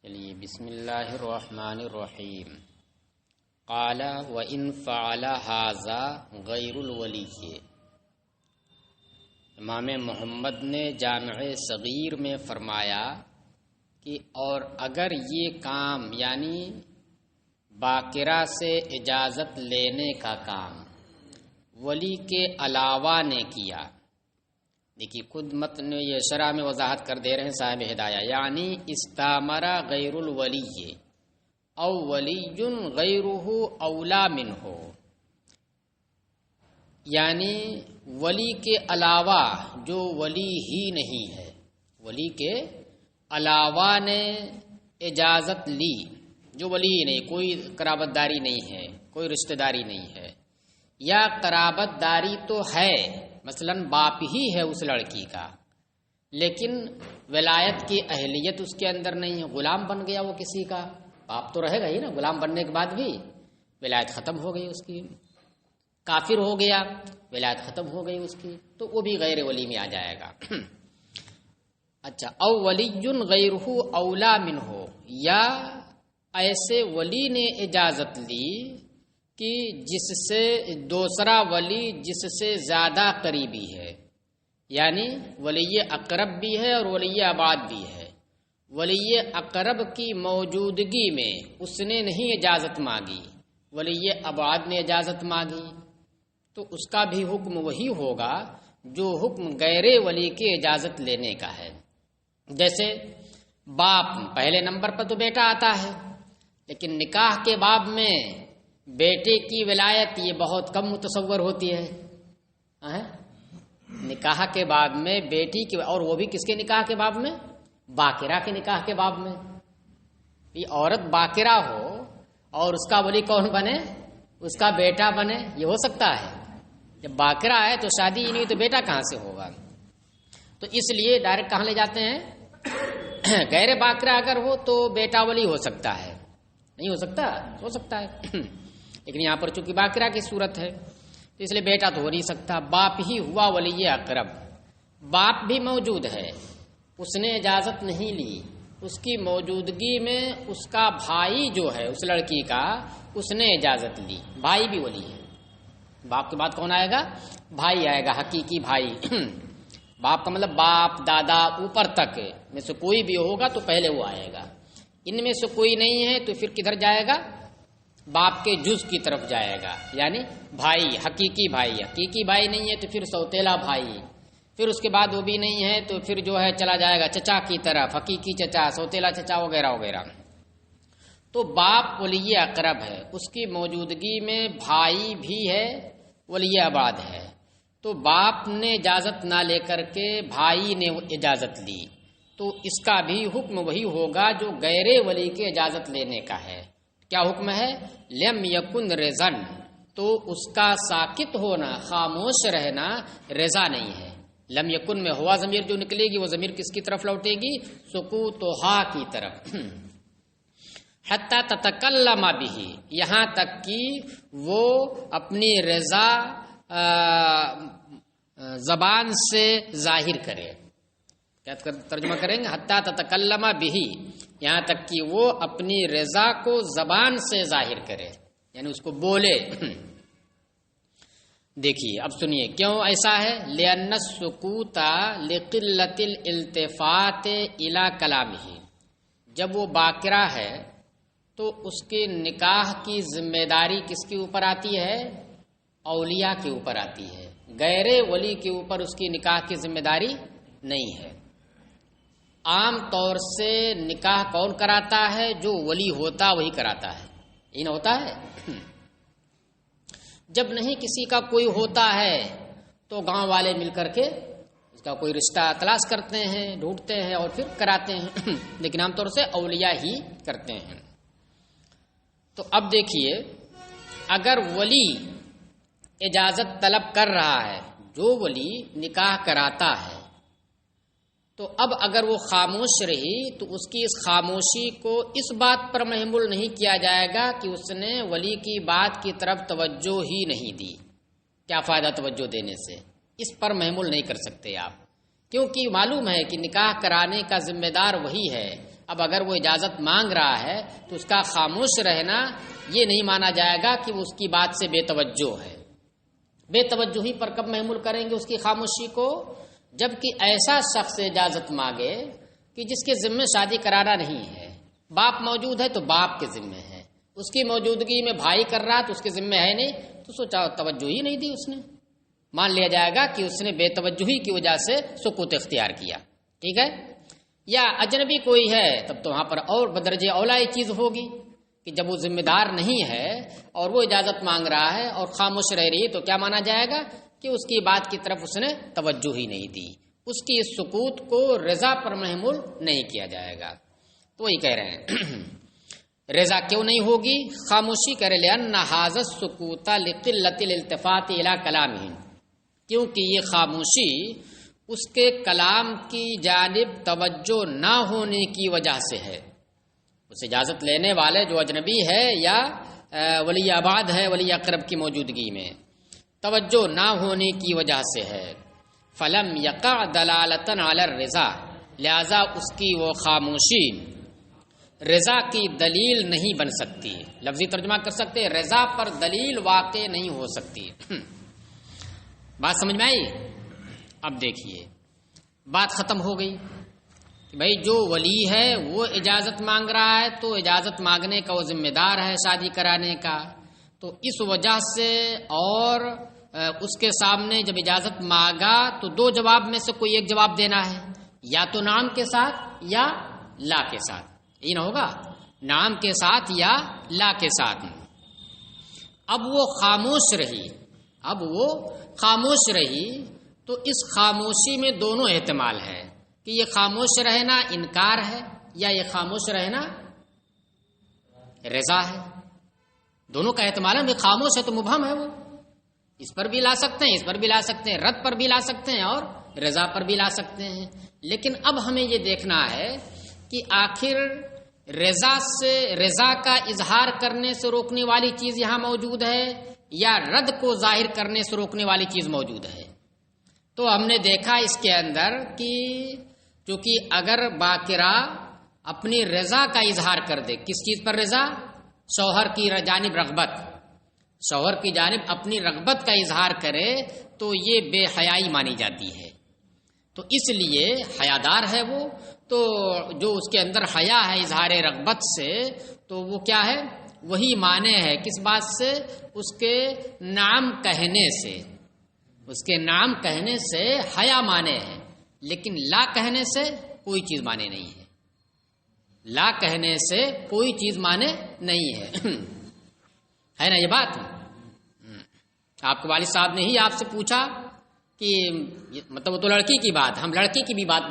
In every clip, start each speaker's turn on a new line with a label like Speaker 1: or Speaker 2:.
Speaker 1: چلیے بسم اللہ الرحمن الرحیم۔ قال وَإِن فَعَلَ هَذَا غَيْرُ الْوَلِيِّ، امام محمد نے جامع صغیر میں فرمایا کہ اور اگر یہ کام یعنی باقرہ سے اجازت لینے کا کام ولی کے علاوہ نے کیا، دیکھیے خود متن یہ شرح میں وضاحت کر دے رہے ہیں صاحب ہدایہ، یعنی استامرا غیر الولی او ولی غیرہ اولا منہ، یعنی ولی کے علاوہ جو ولی ہی نہیں ہے، ولی کے علاوہ نے اجازت لی، جو ولی ہی نہیں، کوئی قرابت داری نہیں ہے، کوئی رشتہ داری نہیں ہے، یا قرابت داری تو ہے، مثلا باپ ہی ہے اس لڑکی کا، لیکن ولایت کی اہلیت اس کے اندر نہیں ہے، غلام بن گیا وہ کسی کا، باپ تو رہے گا ہی نا، غلام بننے کے بعد بھی ولایت ختم ہو گئی اس کی، کافر ہو گیا ولایت ختم ہو گئی اس کی، تو وہ بھی غیر ولی میں آ جائے گا۔ اچھا، او ولی غیرہ اولا منہ، یا ایسے ولی نے اجازت لی کہ جس سے دوسرا ولی جس سے زیادہ قریبی ہے، یعنی ولی اقرب بھی ہے اور ولی ابعد بھی ہے، ولی اقرب کی موجودگی میں اس نے نہیں اجازت مانگی، ولی ابعد نے اجازت مانگی، تو اس کا بھی حکم وہی ہوگا جو حکم غیر ولی کی اجازت لینے کا ہے۔ جیسے باپ پہلے نمبر پر تو بیٹا آتا ہے، لیکن نکاح کے باب میں بیٹے کی ولایت یہ بہت کم متصور ہوتی ہے، نکاح کے باب میں بیٹی کی، اور وہ بھی کس کے نکاح کے باب میں؟ باقرہ کے نکاح کے باب میں۔ یہ عورت باقرہ ہو اور اس کا ولی کون بنے؟ اس کا بیٹا بنے، یہ ہو سکتا ہے؟ جب باقرہ ہے تو شادی ہی نہیں تو بیٹا کہاں سے ہوگا؟ تو اس لیے ڈائریکٹ کہاں لے جاتے ہیں؟ غیر باقرہ اگر ہو تو بیٹا ولی ہو سکتا ہے، نہیں ہو سکتا؟ ہو سکتا ہے، لیکن یہاں پر چونکہ باقرہ کی صورت ہے تو اس لیے بیٹا تو ہو نہیں سکتا، باپ ہی ہوا ولی اقرب، باپ بھی موجود ہے، اس نے اجازت نہیں لی، اس کی موجودگی میں اس کا بھائی جو ہے اس لڑکی کا اس نے اجازت لی، بھائی بھی ولی ہے، باپ کے بعد کون آئے گا؟ بھائی آئے گا، حقیقی بھائی۔ باپ کا مطلب باپ دادا اوپر تک میں سے کوئی بھی ہوگا تو پہلے وہ آئے گا، ان میں سے کوئی نہیں ہے تو پھر کدھر جائے گا؟ باپ کے جز کی طرف جائے گا، یعنی بھائی، حقیقی بھائی، حقیقی بھائی نہیں ہے تو پھر سوتیلا بھائی، پھر اس کے بعد وہ بھی نہیں ہے تو پھر جو ہے چلا جائے گا چچا کی طرف، حقیقی چچا، سوتیلا چچا وغیرہ وغیرہ۔ تو باپ ولی اقرب ہے، اس کی موجودگی میں بھائی بھی ہے، ولی ابعد ہے، تو باپ نے اجازت نہ لے کر کے بھائی نے اجازت لی، تو اس کا بھی حکم وہی ہوگا جو غیر ولی کے اجازت لینے کا ہے۔ کیا حکم ہے؟ لم یکن رضن، تو اس کا ساکت ہونا، خاموش رہنا رضا نہیں ہے۔ لم یکن میں ہوا ضمیر جو نکلے گی وہ ضمیر کس کی طرف لوٹے گی؟ سکوتھا کی طرف۔ حتی تتکلم بہ، یہاں تک کہ وہ اپنی رضا زبان سے ظاہر کرے، کیا ترجمہ کریں گے؟ حتی تتکلم بہ، یہاں تک کہ وہ اپنی رضا کو زبان سے ظاہر کرے، یعنی اس کو بولے۔ دیکھیے اب سنیے کیوں ایسا ہے؟ لأن السکوت لقلۃ الالتفات الی کلامہ، جب وہ باقرہ ہے تو اس کے نکاح کی ذمہ داری کس کے اوپر آتی ہے؟ اولیاء کے اوپر آتی ہے، غیر ولی کے اوپر اس کی نکاح کی ذمہ داری نہیں ہے۔ عام طور سے نکاح کون کراتا ہے؟ جو ولی ہوتا وہی کراتا ہے، یہ نہ ہوتا ہے؟ جب نہیں کسی کا کوئی ہوتا ہے تو گاؤں والے مل کر کے اس کا کوئی رشتہ تلاش کرتے ہیں، ڈھونڈتے ہیں اور پھر کراتے ہیں، لیکن عام طور سے اولیاء ہی کرتے ہیں۔ تو اب دیکھیے اگر ولی اجازت طلب کر رہا ہے، جو ولی نکاح کراتا ہے، تو اب اگر وہ خاموش رہی تو اس کی اس خاموشی کو اس بات پر محمول نہیں کیا جائے گا کہ اس نے ولی کی بات کی طرف توجہ ہی نہیں دی، کیا فائدہ توجہ دینے سے، اس پر محمول نہیں کر سکتے آپ، کیونکہ معلوم ہے کہ نکاح کرانے کا ذمہ دار وہی ہے، اب اگر وہ اجازت مانگ رہا ہے تو اس کا خاموش رہنا یہ نہیں مانا جائے گا کہ وہ اس کی بات سے بے توجہ ہے. بے توجہی پر کب محمول کریں گے اس کی خاموشی کو؟ جبکہ ایسا شخص اجازت مانگے کہ جس کے ذمہ شادی کرانا نہیں ہے. باپ موجود ہے تو باپ کے ذمہ ہے، اس کی موجودگی میں بھائی کر رہا تو اس کے ذمہ ہے نہیں، تو سوچا توجہ ہی نہیں دی اس نے، مان لیا جائے گا کہ اس نے بے توجہی کی وجہ سے سکوت اختیار کیا. ٹھیک ہے. یا اجنبی کوئی ہے تب تو وہاں پر اور بدرجہ اولا یہ چیز ہوگی کہ جب وہ ذمہ دار نہیں ہے اور وہ اجازت مانگ رہا ہے اور خاموش رہ رہی ہے تو کیا مانا جائے گا کہ اس کی بات کی طرف اس نے توجہ ہی نہیں دی، اس کی اس سکوت کو رضا پر محمول نہیں کیا جائے گا. تو وہی کہہ رہے ہیں رضا کیوں نہیں ہوگی؟ خاموشی کرے لأن هذا السکوت لقلة الالتفات الى کلامہ، کیونکہ یہ خاموشی اس کے کلام کی جانب توجہ نہ ہونے کی وجہ سے ہے. اس اجازت لینے والے جو اجنبی ہے یا ولی آباد ہے ولی اقرب کی موجودگی میں توجہ نہ ہونے کی وجہ سے ہے. فلم یقع دلالۃ علی الرضا، لہذا اس کی وہ خاموشی رضا کی دلیل نہیں بن سکتی. لفظی ترجمہ کر سکتے ہیں رضا پر دلیل واقع نہیں ہو سکتی. بات سمجھ میں آئی؟ اب دیکھیے بات ختم ہو گئی کہ بھائی جو ولی ہے وہ اجازت مانگ رہا ہے تو اجازت مانگنے کا وہ ذمہ دار ہے شادی کرانے کا، تو اس وجہ سے اور اس کے سامنے جب اجازت مانگا تو دو جواب میں سے کوئی ایک جواب دینا ہے، یا تو نام کے ساتھ یا لا کے ساتھ. یہ نہ ہوگا نام کے ساتھ یا لا کے ساتھ. اب وہ خاموش رہی تو اس خاموشی میں دونوں احتمال ہے کہ یہ خاموش رہنا انکار ہے یا یہ خاموش رہنا رضا ہے. دونوں کا احتمال ہے. خاموش ہے تو مبہم ہے، وہ اس پر بھی لا سکتے ہیں، اس پر بھی لا سکتے ہیں، رد پر بھی لا سکتے ہیں اور رضا پر بھی لا سکتے ہیں. لیکن اب ہمیں یہ دیکھنا ہے کہ آخر رضا کا اظہار کرنے سے روکنے والی چیز یہاں موجود ہے یا رد کو ظاہر کرنے سے روکنے والی چیز موجود ہے. تو ہم نے دیکھا اس کے اندر کہ چونکہ اگر باقرہ اپنی رضا کا اظہار کر دے، کس چیز پر رضا؟ شوہر کی جانب رغبت، شوہر کی جانب اپنی رغبت کا اظہار کرے تو یہ بے حیائی مانی جاتی ہے. تو اس لیے حیادار ہے وہ، تو جو اس کے اندر حیا ہے اظہار رغبت سے، تو وہ کیا ہے؟ وہی مانے ہے کس بات سے؟ اس کے نام کہنے سے، اس کے نام کہنے سے حیا مانے ہے، لیکن لا کہنے سے کوئی چیز مانے نہیں ہے. لا کہنے سے کوئی چیز مانے نہیں ہے. ہے نا یہ بات؟ آپ کے والد صاحب نے ہی آپ سے پوچھا کہ مطلب وہ تو لڑکی کی بات، ہم لڑکی کی بھی بات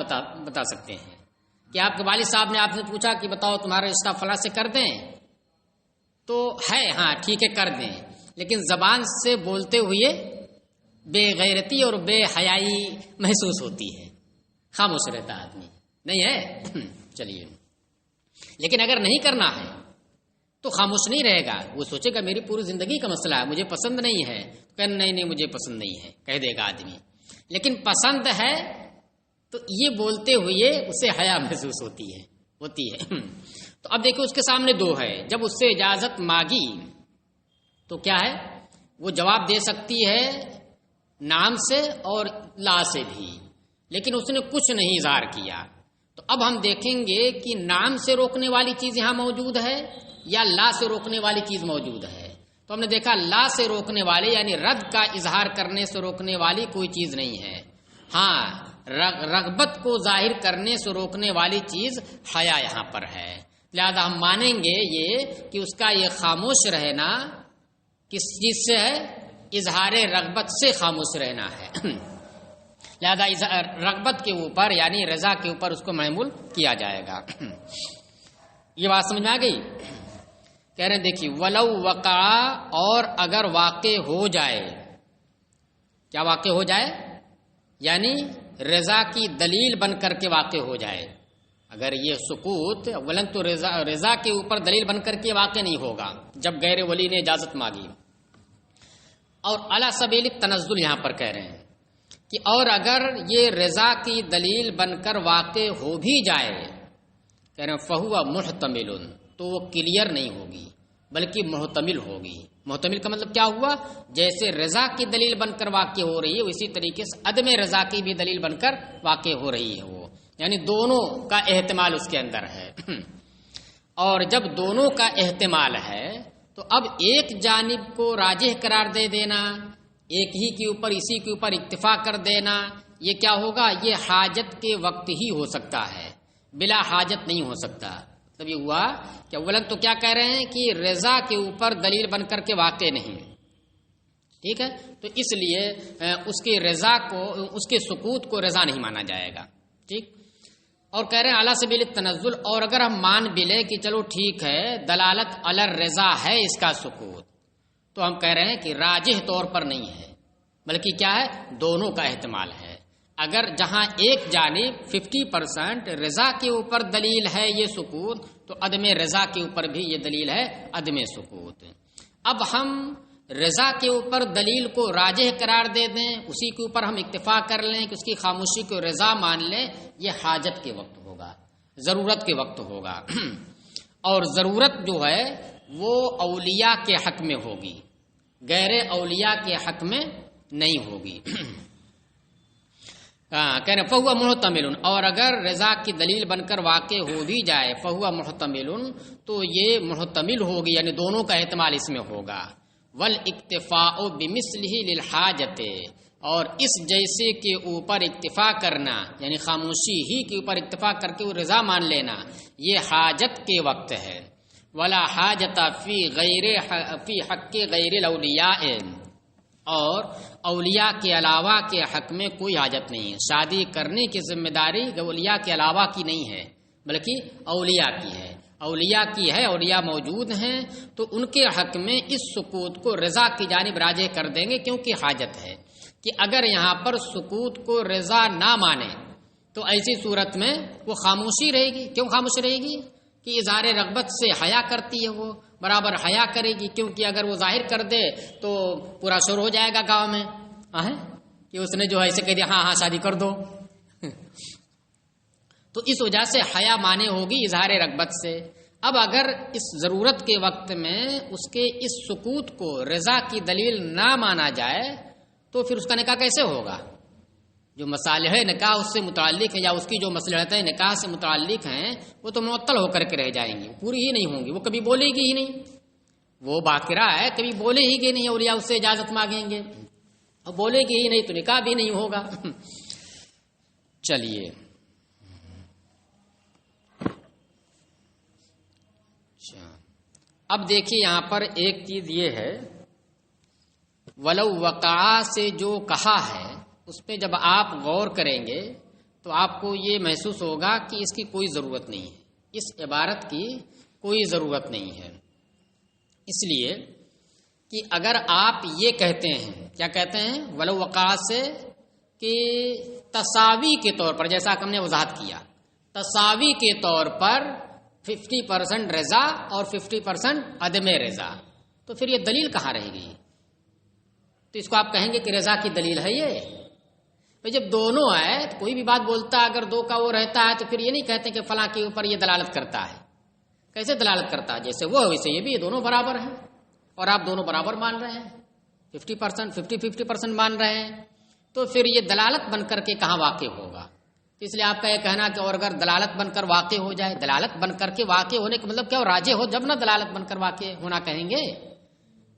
Speaker 1: بتا سکتے ہیں کہ آپ کے والد صاحب نے آپ سے پوچھا کہ بتاؤ تمہارا رشتہ فلاں سے کر دیں، تو ہے ہاں ٹھیک ہے کر دیں، لیکن زبان سے بولتے ہوئے بے غیرتی اور بے حیائی محسوس ہوتی ہے، خاموش رہتا آدمی. نہیں ہے؟ چلیے. لیکن اگر نہیں کرنا ہے تو خاموش نہیں رہے گا، وہ سوچے گا میری پوری زندگی کا مسئلہ ہے، مجھے پسند نہیں ہے، نہیں مجھے پسند نہیں ہے کہہ دے گا آدمی. لیکن پسند ہے تو یہ بولتے ہوئے اسے حیا محسوس ہوتی ہے. تو اب دیکھو اس کے سامنے دو ہے، جب اس سے اجازت مانگی تو کیا ہے؟ وہ جواب دے سکتی ہے نام سے اور لا سے بھی، لیکن اس نے کچھ نہیں اظہار کیا. تو اب ہم دیکھیں گے کہ نام سے روکنے والی چیز یہاں موجود ہے یا لا سے روکنے والی چیز موجود ہے. تو ہم نے دیکھا لا سے روکنے والی یعنی رد کا اظہار کرنے سے روکنے والی کوئی چیز نہیں ہے. ہاں رغبت کو ظاہر کرنے سے روکنے والی چیز حیا یہاں پر ہے. لہذا ہم مانیں گے یہ کہ اس کا یہ خاموش رہنا کس چیز سے ہے؟ اظہار رغبت سے خاموش رہنا ہے. لہذا رغبت کے اوپر یعنی رضا کے اوپر اس کو محمول کیا جائے گا. یہ بات سمجھ میں آ گئی؟ کہہ رہے ہیں دیکھیے ولو وقع، اور اگر واقع ہو جائے. کیا واقع ہو جائے؟ یعنی رضا کی دلیل بن کر کے واقع ہو جائے. اگر یہ سکوت ولن تو رضا کے اوپر دلیل بن کر کے واقع نہیں ہوگا جب غیر ولی نے اجازت مانگی. اور علی سبیل التنزل یہاں پر کہہ رہے ہیں کہ اور اگر یہ رضا کی دلیل بن کر واقع ہو بھی جائے کہہ رہے ہیں فہو محتمل، تو وہ کلیئر نہیں ہوگی بلکہ محتمل ہوگی۔ محتمل کا مطلب کیا ہوا؟ جیسے رضا کی دلیل بن کر واقع ہو رہی ہے اسی طریقے سے عدم رضا کی بھی دلیل بن کر واقع ہو رہی ہے وہ، یعنی دونوں کا احتمال اس کے اندر ہے۔ اور جب دونوں کا احتمال ہے تو اب ایک جانب کو راجح قرار دے دینا، ایک ہی کے اوپر اسی کے اوپر اکتفا کر دینا، یہ کیا ہوگا؟ یہ حاجت کے وقت ہی ہو سکتا ہے، بلا حاجت نہیں ہو سکتا۔ مطلب یہ ہوا کہ اولاً تو کیا کہہ رہے ہیں کہ رضا کے اوپر دلیل بن کر کے واقع نہیں، ٹھیک ہے، تو اس لیے اس کے رضا کو، اس کے سکوت کو رضا نہیں مانا جائے گا، ٹھیک۔ اور کہہ رہے ہیں اعلیٰ سبیل التنزل، اور اگر ہم مان بھی لیں کہ چلو ٹھیک ہے دلالت علی الرضا ہے اس کا سکوت، تو ہم کہہ رہے ہیں کہ راجح طور پر نہیں ہے بلکہ کیا ہے؟ دونوں کا احتمال ہے۔ اگر جہاں ایک جانب 50% رضا کے اوپر دلیل ہے یہ سکوت، تو عدم رضا کے اوپر بھی یہ دلیل ہے عدم سکوت۔ اب ہم رضا کے اوپر دلیل کو راجح قرار دے دیں، اسی کے اوپر ہم اکتفا کر لیں کہ اس کی خاموشی کو رضا مان لیں، یہ حاجت کے وقت ہوگا، ضرورت کے وقت ہوگا۔ اور ضرورت جو ہے وہ اولیاء کے حق میں ہوگی، غیر اولیاء کے حق میں نہیں ہوگی۔ کہہ رہے فہو محتمل، اور اگر رضا کی دلیل بن کر واقع ہو بھی جائے فہو محتمل، تو یہ محتمل ہوگی، یعنی دونوں کا احتمال اس میں ہوگا۔ والاکتفاء بمثلہ للحاجت، اور اس جیسے کے اوپر اکتفا کرنا، یعنی خاموشی ہی کے اوپر اکتفا کر کے وہ رضا مان لینا، یہ حاجت کے وقت ہے۔ ولا حاجت فی حق غیر الاولیاء، اور اولیاء کے علاوہ کے حق میں کوئی حاجت نہیں ہے۔ شادی کرنے کی ذمہ داری اولیاء کے علاوہ کی نہیں ہے بلکہ اولیاء کی ہے، اولیاء کی ہے، اولیاء موجود ہیں تو ان کے حق میں اس سکوت کو رضا کی جانب راجع کر دیں گے، کیونکہ حاجت ہے کہ اگر یہاں پر سکوت کو رضا نہ مانے تو ایسی صورت میں وہ خاموشی رہے گی۔ کیوں خاموش رہے گی؟ کہ اظہار رغبت سے حیا کرتی ہے، وہ برابر حیا کرے گی، کیونکہ اگر وہ ظاہر کر دے تو پورا شور ہو جائے گا گاؤں میں کہ اس نے جو ہے اسے کہہ دیا ہاں ہاں شادی کر دو۔ تو اس وجہ سے حیا مانے ہوگی اظہار رغبت سے۔ اب اگر اس ضرورت کے وقت میں اس کے اس سکوت کو رضا کی دلیل نہ مانا جائے تو پھر اس کا نکاح کیسے ہوگا؟ جو مصالح نکاح اس سے متعلق ہیں یا اس کی جو مصلحتیں نکاح سے متعلق ہیں وہ تو معطل ہو کر کے رہ جائیں گی، پوری ہی نہیں ہوں گی، وہ کبھی بولے گی ہی نہیں، وہ باقرہ ہے، کبھی بولے ہی گی نہیں، اولیاء اس سے اجازت مانگیں گے، اور بولے گی ہی نہیں تو نکاح بھی نہیں ہوگا۔ چلیے اب دیکھیے یہاں پر ایک چیز یہ ہے، ولو وقع سے جو کہا ہے اس پہ جب آپ غور کریں گے تو آپ کو یہ محسوس ہوگا کہ اس کی کوئی ضرورت نہیں ہے، اس عبارت کی کوئی ضرورت نہیں ہے، اس لیے کہ اگر آپ یہ کہتے ہیں، کیا کہتے ہیں؟ ولو وقع سے کہ تساوی کے طور پر، جیسا کہ ہم نے وضاحت کیا، تساوی کے طور پر 50% رضا اور 50% عدم رضا، تو پھر یہ دلیل کہاں رہے گی؟ تو اس کو آپ کہیں گے کہ رضا کی دلیل ہے یہ؟ جب دونوں ہے تو کوئی بھی بات بولتا ہے اگر دو کا وہ رہتا ہے تو پھر یہ نہیں کہتے کہ فلاں کے اوپر یہ دلالت کرتا ہے۔ کیسے دلالت کرتا ہے؟ جیسے وہ ویسے یہ بھی، دونوں برابر ہیں اور آپ دونوں برابر مان رہے ہیں، 50% مان رہے ہیں، تو پھر یہ دلالت بن کر کے کہاں واقع ہوگا؟ اس لیے آپ کا یہ کہنا کہ اور اگر دلالت بن کر واقع ہو جائے، دلالت بن کر کے واقع ہونے کا مطلب کیا ہو؟ راجح ہو جب نہ دلالت بن کر واقع ہونا کہیں گے،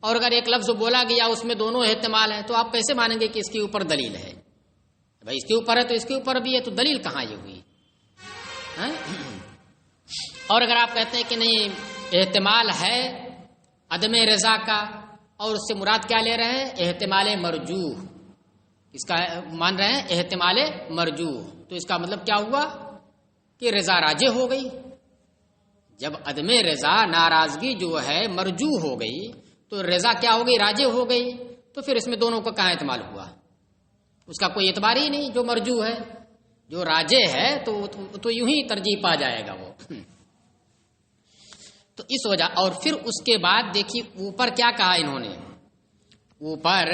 Speaker 1: اور اگر ایک لفظ بولا گیا اس میں دونوں احتمال ہے تو آپ کیسے مانیں گے کہ اس کے اوپر دلیل ہے؟ بھائی اس کے اوپر ہے تو اس کے اوپر بھی ہے، تو دلیل کہاں یہ ہوئی؟ اور اگر آپ کہتے ہیں کہ نہیں احتمال ہے عدم رضا کا، اور اس سے مراد کیا لے رہے ہیں؟ احتمال مرجوح، اس کا مان رہے ہیں احتمال مرجوح، تو اس کا مطلب کیا ہوا کہ رضا راجح ہو گئی۔ جب عدم رضا ناراضگی جو ہے مرجوح ہو گئی تو رضا کیا ہو گئی؟ راجح ہو گئی، تو پھر اس میں دونوں کا کہاں احتمال ہوا؟ اس کا کوئی اعتبار ہی نہیں۔ جو مرجوح ہے، جو راجح ہے تو یوں ہی ترجیح پا جائے گا وہ۔ تو اس وجہ، اور پھر اس کے بعد دیکھیے اوپر کیا کہا انہوں نے، اوپر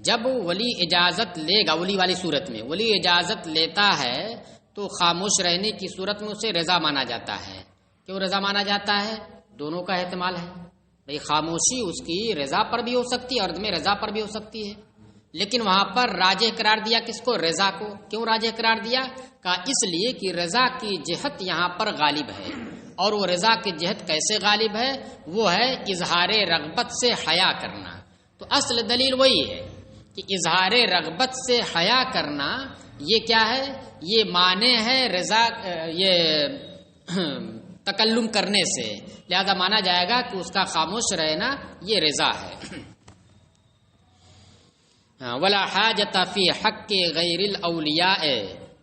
Speaker 1: جب ولی اجازت لے گا، ولی والی صورت میں ولی اجازت لیتا ہے تو خاموش رہنے کی صورت میں اسے رضا مانا جاتا ہے. کیوں رضا مانا جاتا ہے؟ دونوں کا احتمال ہے. بھئی خاموشی اس کی رضا پر بھی ہو سکتی ہے اور عدم رضا پر بھی ہو سکتی ہے، لیکن وہاں پر راجح قرار دیا کس کو؟ رضا کو. کیوں راجح قرار دیا؟ کہا اس لیے کہ رضا کی جہت یہاں پر غالب ہے. اور وہ رضا کی جہت کیسے غالب ہے؟ وہ ہے اظہار رغبت سے حیا کرنا. تو اصل دلیل وہی ہے کہ اظہار رغبت سے حیا کرنا یہ کیا ہے؟ یہ معنی ہے رضا، یہ تکلم کرنے سے، لہذا مانا جائے گا کہ اس کا خاموش رہنا یہ رضا ہے. ولا حاجت فی حق غیر الاولیاء،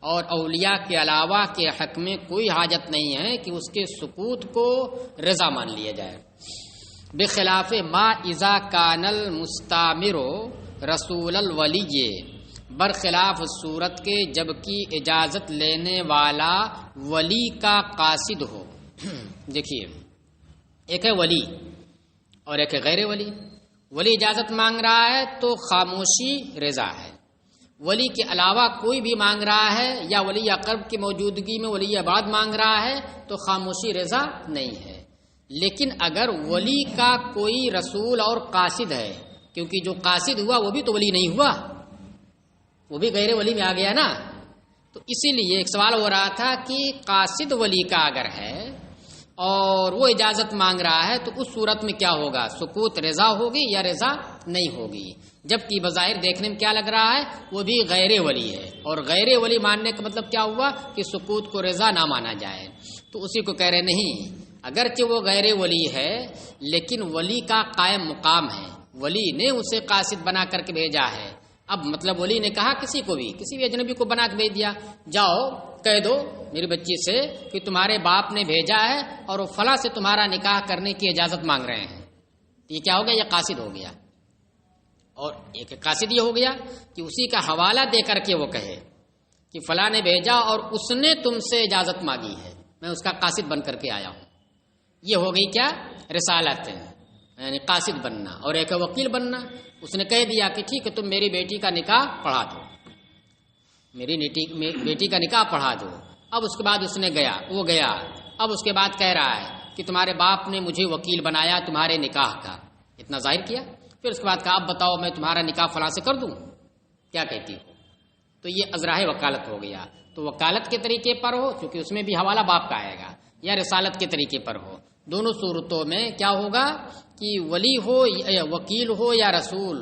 Speaker 1: اور اولیاء کے علاوہ کے حق میں کوئی حاجت نہیں ہے کہ اس کے سکوت کو رضا مان لیا جائے. بخلاف ما اذا کان المستامر رسول الولی، برخلاف صورت کے جبکہ اجازت لینے والا ولی کا قاصد ہو. دیکھیے، ایک ہے ولی اور ایک ہے غیر ولی. ولی اجازت مانگ رہا ہے تو خاموشی رضا ہے. ولی کے علاوہ کوئی بھی مانگ رہا ہے یا ولی اقرب کی موجودگی میں ولی بعد مانگ رہا ہے تو خاموشی رضا نہیں ہے. لیکن اگر ولی کا کوئی رسول اور قاصد ہے، کیونکہ جو قاصد ہوا وہ بھی تو ولی نہیں ہوا، وہ بھی غیر ولی میں آ گیا نا. تو اسی لیے ایک سوال ہو رہا تھا کہ قاصد ولی کا اگر ہے اور وہ اجازت مانگ رہا ہے تو اس صورت میں کیا ہوگا؟ سکوت رضا ہوگی یا رضا نہیں ہوگی؟ جبکہ بظاہر دیکھنے میں کیا لگ رہا ہے؟ وہ بھی غیر ولی ہے، اور غیر ولی ماننے کا مطلب کیا ہوا کہ سکوت کو رضا نہ مانا جائے. تو اسی کو کہہ رہے نہیں، اگرچہ وہ غیر ولی ہے لیکن ولی کا قائم مقام ہے، ولی نے اسے قاصد بنا کر کے بھیجا ہے. اب مطلب ولی نے کہا کسی بھی اجنبی کو بنا کے بھیج دیا، جاؤ کہہ دو میری بچی سے کہ تمہارے باپ نے بھیجا ہے اور وہ فلاں سے تمہارا نکاح کرنے کی اجازت مانگ رہے ہیں. یہ کیا ہو گیا؟ یہ قاصد ہو گیا. اور ایک قاصد یہ ہو گیا کہ اسی کا حوالہ دے کر کے وہ کہے کہ فلاں نے بھیجا اور اس نے تم سے اجازت مانگی ہے، میں اس کا قاصد بن کر کے آیا ہوں. یہ ہو گئی کیا؟ رسالت، یعنی قاصد بننا. اور ایک وکیل بننا، اس نے کہہ دیا کہ ٹھیک ہے تم میری بیٹی کا نکاح پڑھا دو، میری بیٹی کا نکاح پڑھا دو. اب اس کے بعد اس نے وہ گیا، اب اس کے بعد کہہ رہا ہے کہ تمہارے باپ نے مجھے وکیل بنایا تمہارے نکاح کا، اتنا ظاہر کیا. پھر اس کے بعد کہا اب بتاؤ میں تمہارا نکاح فلاں سے کر دوں، کیا کہتی ہو؟ تو یہ ازراہ وکالت ہو گیا. تو وکالت کے طریقے پر ہو کیونکہ اس میں بھی حوالہ باپ کا آئے گا، یا رسالت کے طریقے پر ہو، دونوں صورتوں میں کیا ہوگا کہ ولی ہو یا وکیل ہو یا رسول،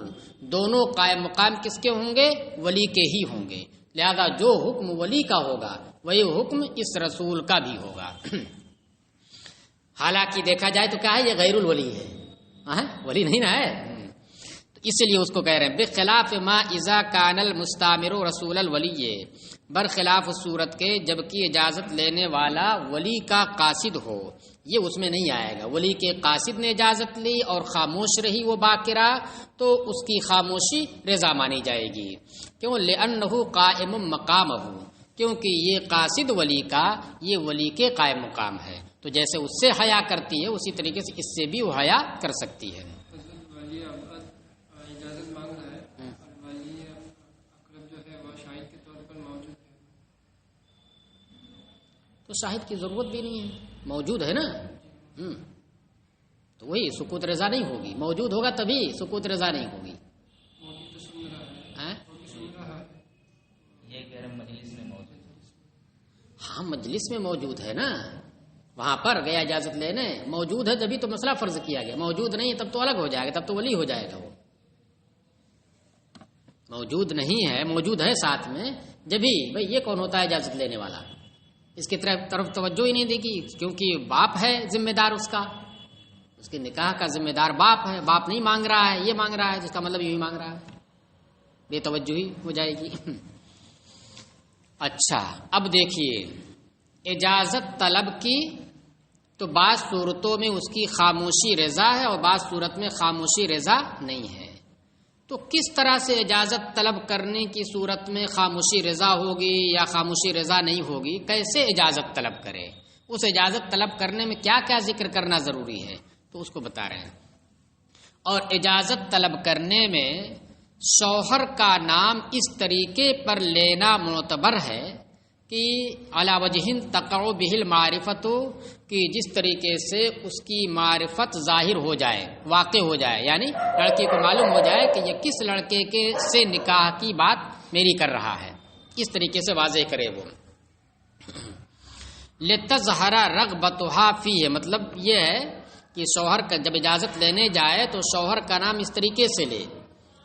Speaker 1: دونوں قائم مقام کس کے ہوں گے؟ ولی کے ہی ہوں گے. لہذا جو حکم ولی کا ہوگا وہی حکم اس رسول کا بھی ہوگا. حالانکہ دیکھا جائے تو کیا ہے؟ یہ غیر الولی ہے، ولی نہیں نا ہے. تو اس لیے اس کو کہہ رہے ہیں بخلاف ما اذا کان المستامر رسول الولی، برخلاف صورت کے جبکہ اجازت لینے والا ولی کا قاصد ہو. یہ اس میں نہیں آئے گا. ولی کے قاصد نے اجازت لی اور خاموش رہی وہ باقرہ، تو اس کی خاموشی رضا مانی جائے گی. کیوں؟ لأنہ قائم مقامہ، کیونکہ یہ قاصد ولی کا یہ ولی کے قائم مقام ہے. تو جیسے اس سے حیا کرتی ہے اسی طریقے سے اس سے بھی وہ حیا کر سکتی ہے.
Speaker 2: اجازت مانگ رہا ہے اور ولی اقرب جو ہے وہ شاہد کے طور پر موجود ہے،
Speaker 1: تو شاہد کی ضرورت بھی نہیں ہے، موجود ہے نا. تو وہی سکوت رضا نہیں ہوگی. موجود ہوگا تبھی سکوت رضا نہیں ہوگی. ہاں مجلس میں موجود ہے نا، وہاں پر گیا اجازت لینے، موجود ہے جبھی تو مسئلہ فرض کیا گیا. موجود نہیں ہے تب تو الگ ہو جائے گا، تب تو ولی ہو جائے گا. وہ موجود نہیں ہے، موجود ہے ساتھ میں، جبھی بھئی یہ کون ہوتا ہے اجازت لینے والا؟ اس کی طرف توجہ ہی نہیں دے گی، کیونکہ باپ ہے ذمہ دار، اس کے نکاح کا ذمہ دار باپ ہے. باپ نہیں مانگ رہا ہے، یہ مانگ رہا ہے، جس کا مطلب یہی مانگ رہا ہے، بے توجہی ہو جائے گی. اچھا اب دیکھیے اجازت طلب کی تو بعض صورتوں میں اس کی خاموشی رضا ہے اور بعض صورت میں خاموشی رضا نہیں ہے. تو کس طرح سے اجازت طلب کرنے کی صورت میں خاموشی رضا ہوگی یا خاموشی رضا نہیں ہوگی؟ کیسے اجازت طلب کرے؟ اس اجازت طلب کرنے میں کیا کیا ذکر کرنا ضروری ہے تو اس کو بتا رہے ہیں. اور اجازت طلب کرنے میں شوہر کا نام اس طریقے پر لینا معتبر ہے کہ علی وجہ تقع بہ المعرفۃ، کہ جس طریقے سے اس کی معرفت ظاہر ہو جائے، واقع ہو جائے، یعنی لڑکے کو معلوم ہو جائے کہ یہ کس لڑکے کے سے نکاح کی بات میری کر رہا ہے، اس طریقے سے واضح کرے وہ۔ لتظہر رغبتها فیہ، مطلب یہ ہے کہ شوہر کا جب اجازت لینے جائے تو شوہر کا نام اس طریقے سے لے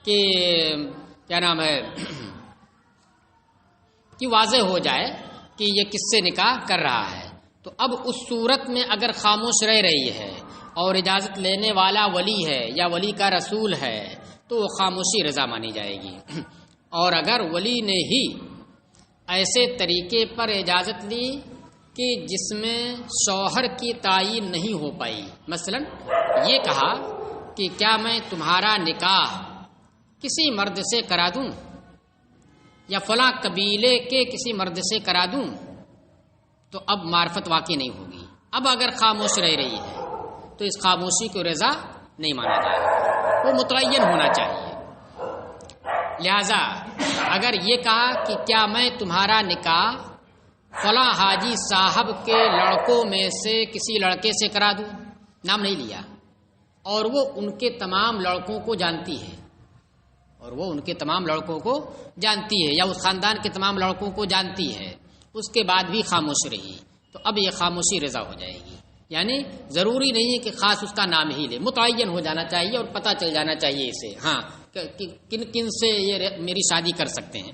Speaker 1: کہ کیا نام ہے، کہ واضح ہو جائے کہ یہ کس سے نکاح کر رہا ہے۔ تو اب اس صورت میں اگر خاموش رہ رہی ہے اور اجازت لینے والا ولی ہے یا ولی کا رسول ہے تو وہ خاموشی رضا مانی جائے گی۔ اور اگر ولی نے ہی ایسے طریقے پر اجازت لی کہ جس میں شوہر کی تعین نہیں ہو پائی، مثلا یہ کہا کہ کیا میں تمہارا نکاح کسی مرد سے کرا دوں یا فلاں قبیلے کے کسی مرد سے کرا دوں، تو اب معرفت واقع نہیں ہوگی۔ اب اگر خاموش رہ رہی ہے تو اس خاموشی کو رضا نہیں مانا جائے گا، وہ متعین ہونا چاہیے۔ لہذا اگر یہ کہا کہ کیا میں تمہارا نکاح فلاں حاجی صاحب کے لڑکوں میں سے کسی لڑکے سے کرا دوں، نام نہیں لیا، اور وہ ان کے تمام لڑکوں کو جانتی ہے، اور وہ ان کے تمام لڑکوں کو جانتی ہے یا اس خاندان کے تمام لڑکوں کو جانتی ہے، اس کے بعد بھی خاموش رہی، تو اب یہ خاموشی رضا ہو جائے گی۔ یعنی ضروری نہیں ہے کہ خاص اس کا نام ہی لے، متعین ہو جانا چاہیے اور پتہ چل جانا چاہیے اسے، ہاں کن کن سے یہ میری شادی کر سکتے ہیں۔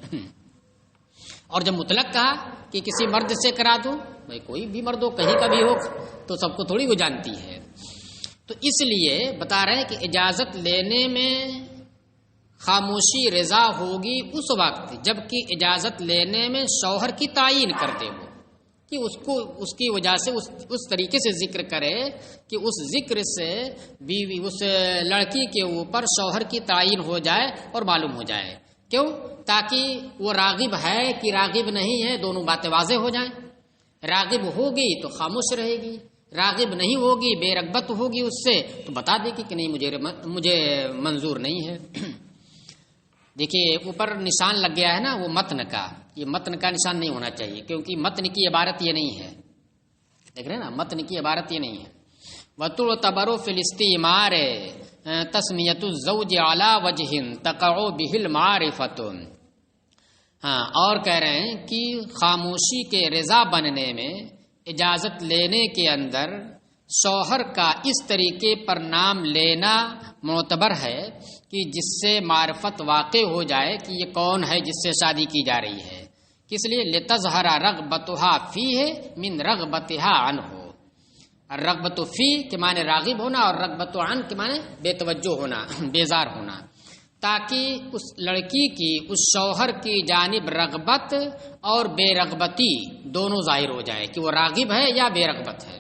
Speaker 1: اور جب مطلق کہا کہ کسی مرد سے کرا دوں، بھائی کوئی بھی مرد ہو، کہیں کا بھی ہو، تو سب کو تھوڑی وہ جانتی ہے۔ تو اس لیے بتا رہے ہیں کہ اجازت لینے میں خاموشی رضا ہوگی اس وقت جب کہ اجازت لینے میں شوہر کی تعین کرتے ہو، کہ اس کی وجہ سے اس طریقے سے ذکر کرے کہ اس ذکر سے بیوی اس لڑکی کے اوپر شوہر کی تعین ہو جائے اور معلوم ہو جائے۔ کیوں؟ تاکہ وہ راغب ہے کہ راغب نہیں ہے، دونوں باتیں واضح ہو جائیں۔ راغب ہوگی تو خاموش رہے گی، راغب نہیں ہوگی، بے رغبت ہوگی اس سے، تو بتا دے گی کہ نہیں مجھے منظور نہیں ہے۔ دیکھیے اوپر نشان لگ گیا ہے نا وہ متن کا، یہ متن کا نشان نہیں ہونا چاہیے، کیونکہ متن کی عبارت یہ نہیں ہے، دیکھ رہے ہیں نا، متن کی عبارت یہ نہیں ہے۔ وَتُعْتَبَرُ فِي الِاسْتِعْمَارِ تَسْمِيَةُ الزَّوْجِ عَلَى وَجْهٍ تَقَعُ بِهِ الْمَعْرِفَةُ۔ ہاں، اور کہہ رہے ہیں کہ خاموشی کے رضا بننے میں اجازت لینے کے اندر شوہر کا اس طریقے پر نام لینا معتبر ہے کہ جس سے معرفت واقع ہو جائے کہ یہ کون ہے جس سے شادی کی جا رہی ہے۔ کس لیے؟ لتظہر رغبتها فیہ من رغبتها عنہ۔ الرغبت فی کے معنی راغب ہونا اور رغبت عن کے معنی بے توجہ ہونا، بیزار ہونا، تاکہ اس لڑکی کی اس شوہر کی جانب رغبت اور بے رغبتی دونوں ظاہر ہو جائے کہ وہ راغب ہے یا بے رغبت ہے۔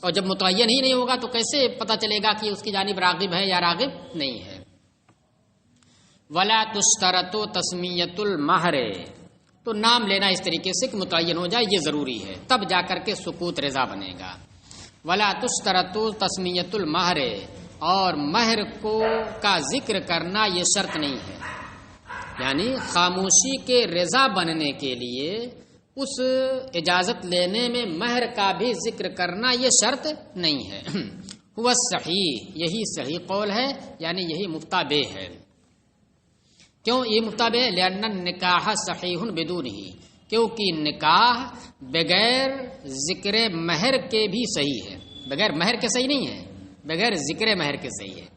Speaker 1: اور جب متعین ہی نہیں ہوگا تو کیسے پتہ چلے گا کہ اس کی جانب راغب ہے یا راغب نہیں ہے۔ ولا تشترط تسمیۃ المہر، تو نام لینا اس طریقے سے کہ متعین ہو جائے، یہ ضروری ہے، تب جا کر کے سکوت رضا بنے گا۔ ولا تشترط تسمیۃ المہر، اور مہر کا ذکر کرنا یہ شرط نہیں ہے، یعنی خاموشی کے رضا بننے کے لیے اس اجازت لینے میں مہر کا بھی ذکر کرنا یہ شرط نہیں ہے۔ ہوا صحیح، یہی صحیح قول ہے، یعنی یہی مفتابہ ہے۔ کیوں یہ مفتابہ ہے؟ لأن النکاح صحیح بدونہ، کیونکہ نکاح بغیر ذکر مہر کے بھی صحیح ہے، بغیر مہر کے صحیح نہیں ہے، بغیر ذکر مہر کے صحیح ہے۔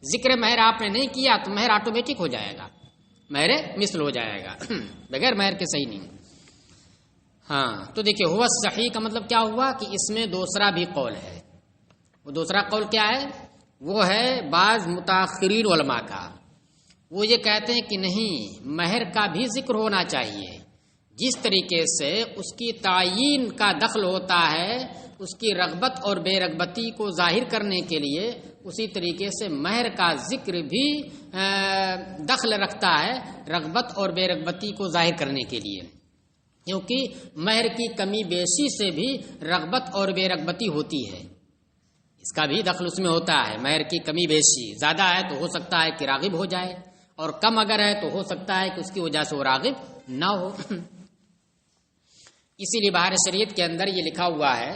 Speaker 1: ذکر مہر آپ نے نہیں کیا تو مہر آٹومیٹک ہو جائے گا، مہر مثل ہو جائے گا، بغیر مہر کے صحیح نہیں۔ ہاں تو دیکھیے ہوا صحیح کا مطلب کیا ہوا کہ اس میں دوسرا بھی قول ہے۔ وہ دوسرا قول کیا ہے؟ وہ ہے بعض متاخرین علماء کا، وہ یہ کہتے ہیں کہ نہیں، مہر کا بھی ذکر ہونا چاہیے، جس طریقے سے اس کی تعیین کا دخل ہوتا ہے اس کی رغبت اور بے رغبتی کو ظاہر کرنے کے لیے، اسی طریقے سے مہر کا ذکر بھی دخل رکھتا ہے رغبت اور بے رغبتی کو ظاہر کرنے کے لیے، کیونکہ مہر کی کمی بیشی سے بھی رغبت اور بے رغبتی ہوتی ہے، اس کا بھی دخل اس میں ہوتا ہے۔ مہر کی کمی بیشی زیادہ ہے تو ہو سکتا ہے کہ راغب ہو جائے، اور کم اگر ہے تو ہو سکتا ہے کہ اس کی وجہ سے وہ راغب نہ ہو۔ اسی لیے بہار شریعت کے اندر یہ لکھا ہوا ہے،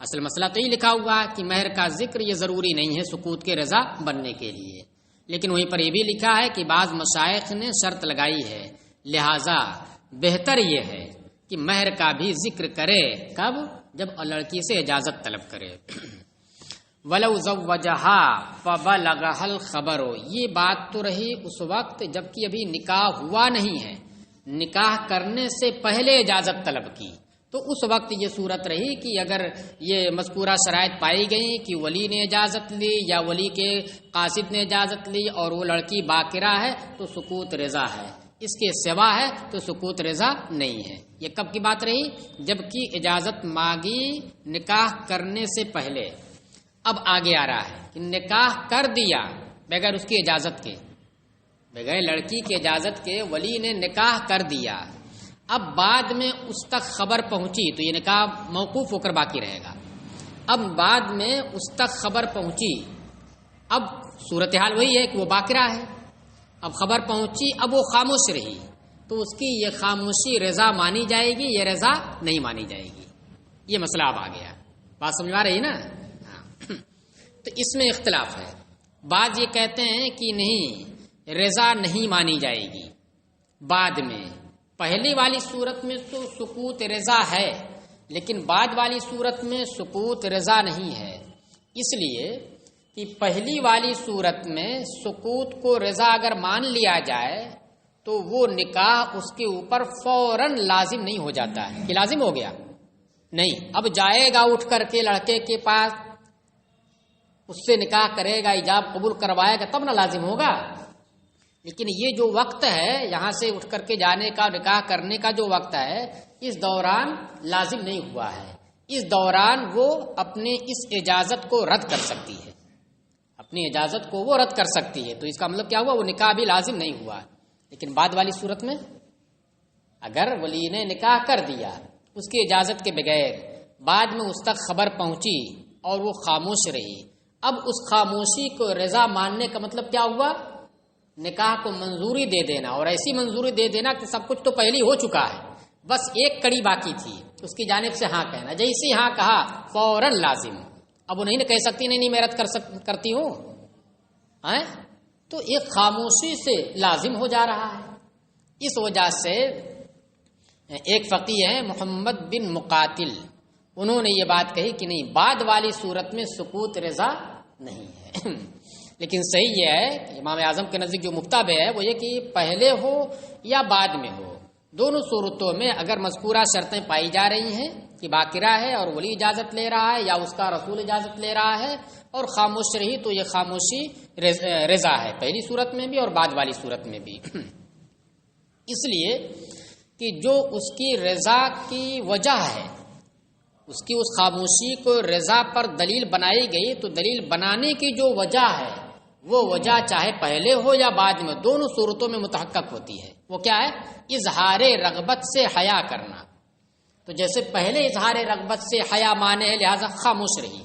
Speaker 1: اصل مسئلہ تو یہ لکھا ہوا ہے کہ مہر کا ذکر یہ ضروری نہیں ہے سکوت کے رضا بننے کے لیے، لیکن وہیں پر یہ بھی لکھا ہے کہ بعض مشائخ نے شرط لگائی ہے، لہذا بہتر یہ ہے کہ مہر کا بھی ذکر کرے، کب؟ جب لڑکی سے اجازت طلب کرے۔ وَلَوْ زَوَّجَهَا فَبَلَغَهَا الْخَبَرُ، یہ بات تو رہی اس وقت جب کہ ابھی نکاح ہوا نہیں ہے، نکاح کرنے سے پہلے اجازت طلب کی، تو اس وقت یہ صورت رہی کہ اگر یہ مذکورہ شرائط پائی گئیں کہ ولی نے اجازت لی یا ولی کے قاصد نے اجازت لی اور وہ لڑکی باقرہ ہے تو سکوت رضا ہے، اس کے سوا ہے تو سکوت رضا نہیں ہے۔ یہ کب کی بات رہی؟ جب کہ اجازت مانگی نکاح کرنے سے پہلے۔ اب آگے آ رہا ہے کہ نکاح کر دیا بغیر اس کی اجازت کے، بغیر لڑکی کی اجازت کے ولی نے نکاح کر دیا، اب بعد میں اس تک خبر پہنچی تو یہ نکاح موقوف ہو کر باقی رہے گا۔ اب بعد میں اس تک خبر پہنچی، اب صورتحال وہی ہے کہ وہ باقرہ ہے، اب خبر پہنچی، اب وہ خاموش رہی، تو اس کی یہ خاموشی رضا مانی جائے گی، یہ رضا نہیں مانی جائے گی۔ یہ مسئلہ اب آ گیا، بات سمجھ آ رہی نا؟ ہاں، تو اس میں اختلاف ہے۔ بعض یہ کہتے ہیں کہ نہیں، رضا نہیں مانی جائے گی بعد میں، پہلی والی صورت میں تو سکوت رضا ہے لیکن بعد والی صورت میں سکوت رضا نہیں ہے، اس لیے کہ پہلی والی صورت میں سکوت کو رضا اگر مان لیا جائے تو وہ نکاح اس کے اوپر فوراً لازم نہیں ہو جاتا ہے کہ لازم ہو گیا، نہیں، اب جائے گا اٹھ کر کے لڑکے کے پاس، اس سے نکاح کرے گا، ایجاب قبول کروائے گا، تب نہ لازم ہوگا۔ لیکن یہ جو وقت ہے یہاں سے اٹھ کر کے جانے کا، نکاح کرنے کا جو وقت ہے، اس دوران لازم نہیں ہوا ہے، اس دوران وہ اپنے اس اجازت کو رد کر سکتی ہے، اپنی اجازت کو وہ رد کر سکتی ہے، تو اس کا مطلب کیا ہوا؟ وہ نکاح بھی لازم نہیں ہوا۔ لیکن بعد والی صورت میں اگر ولی نے نکاح کر دیا اس کی اجازت کے بغیر، بعد میں اس تک خبر پہنچی اور وہ خاموش رہی، اب اس خاموشی کو رضا ماننے کا مطلب کیا ہوا؟ نکاح کو منظوری دے دینا، اور ایسی منظوری دے دینا کہ سب کچھ تو پہلے ہو چکا ہے، بس ایک کڑی باقی تھی، اس کی جانب سے ہاں کہنا، جیسے ہاں کہا فوراً لازم۔ اب وہ نہیں کہہ سکتی نہیں میں رد کرتی ہوں، تو ایک خاموشی سے لازم ہو جا رہا ہے۔ اس وجہ سے ایک فقیہ ہیں محمد بن مقاتل، انہوں نے یہ بات کہی کہ نہیں، بعد والی صورت میں سکوت رضا نہیں ہے۔ لیکن صحیح یہ ہے امام اعظم کے نزدیک جو مفتابع ہے وہ یہ کہ پہلے ہو یا بعد میں ہو، دونوں صورتوں میں اگر مذکورہ شرطیں پائی جا رہی ہیں کہ باقرہ ہے اور ولی اجازت لے رہا ہے یا اس کا رسول اجازت لے رہا ہے اور خاموش رہی، تو یہ خاموشی رضا ہے، پہلی صورت میں بھی اور بعد والی صورت میں بھی۔ اس لیے کہ جو اس کی رضا کی وجہ ہے، اس کی اس خاموشی کو رضا پر دلیل بنائی گئی، تو دلیل بنانے کی جو وجہ ہے وہ وجہ چاہے پہلے ہو یا بعد میں، دونوں صورتوں میں متحقق ہوتی ہے۔ وہ کیا ہے؟ اظہار رغبت سے حیا کرنا۔ تو جیسے پہلے اظہار رغبت سے حیا مانے ہے لہذا خاموش رہی،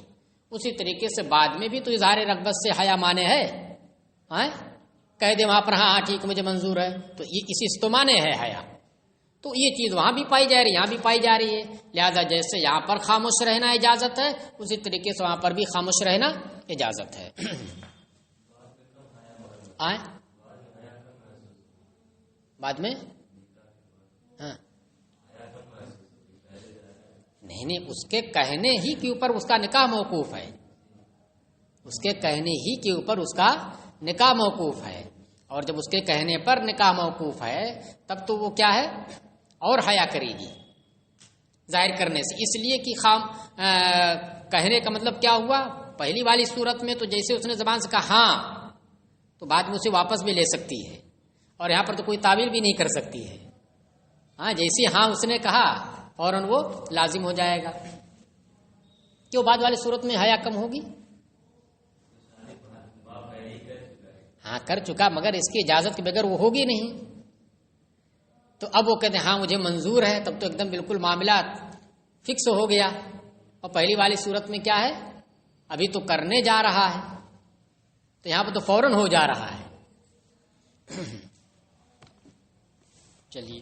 Speaker 1: اسی طریقے سے بعد میں بھی تو اظہار رغبت سے حیا مانے ہے، کہہ دے وہاں پر ہاں ٹھیک مجھے منظور ہے، تو یہ اسی سے تو مانے ہے حیا، تو یہ چیز وہاں بھی پائی جا رہی ہے، یہاں بھی پائی جا رہی ہے، لہذا جیسے یہاں پر خاموش رہنا اجازت ہے اسی طریقے سے وہاں پر بھی خاموش رہنا اجازت ہے۔ بعد میں نہیں، اس کے کہنے ہی کے اوپر اس کا نکاح موقوف ہے، اس کے کہنے ہی کے اوپر اس کا نکاح موقوف ہے، اور جب اس کے کہنے پر نکاح موقوف ہے تب تو وہ کیا ہے؟ اور حیا کرے گی ظاہر کرنے سے، اس لیے کہ کہنے کا مطلب کیا ہوا؟ پہلی والی صورت میں تو جیسے اس نے زبان سے کہا ہاں، تو بعد میں اسے واپس بھی لے سکتی ہے، اور یہاں پر تو کوئی تعویل بھی نہیں کر سکتی ہے، جیسے ہاں اس نے کہا فوراً وہ لازم ہو جائے گا۔ کیوں بعد والی صورت میں حیا کم ہوگی؟ ہاں کر چکا، مگر اس کی اجازت کے بغیر وہ ہوگی نہیں، تو اب وہ کہتے ہیں ہاں مجھے منظور ہے، تب تو ایک دم بالکل معاملات فکس ہو گیا۔ اور پہلی والی صورت میں کیا ہے؟ ابھی تو کرنے جا رہا ہے، تو یہاں پہ تو فوراً ہو جا رہا ہے۔ چلیے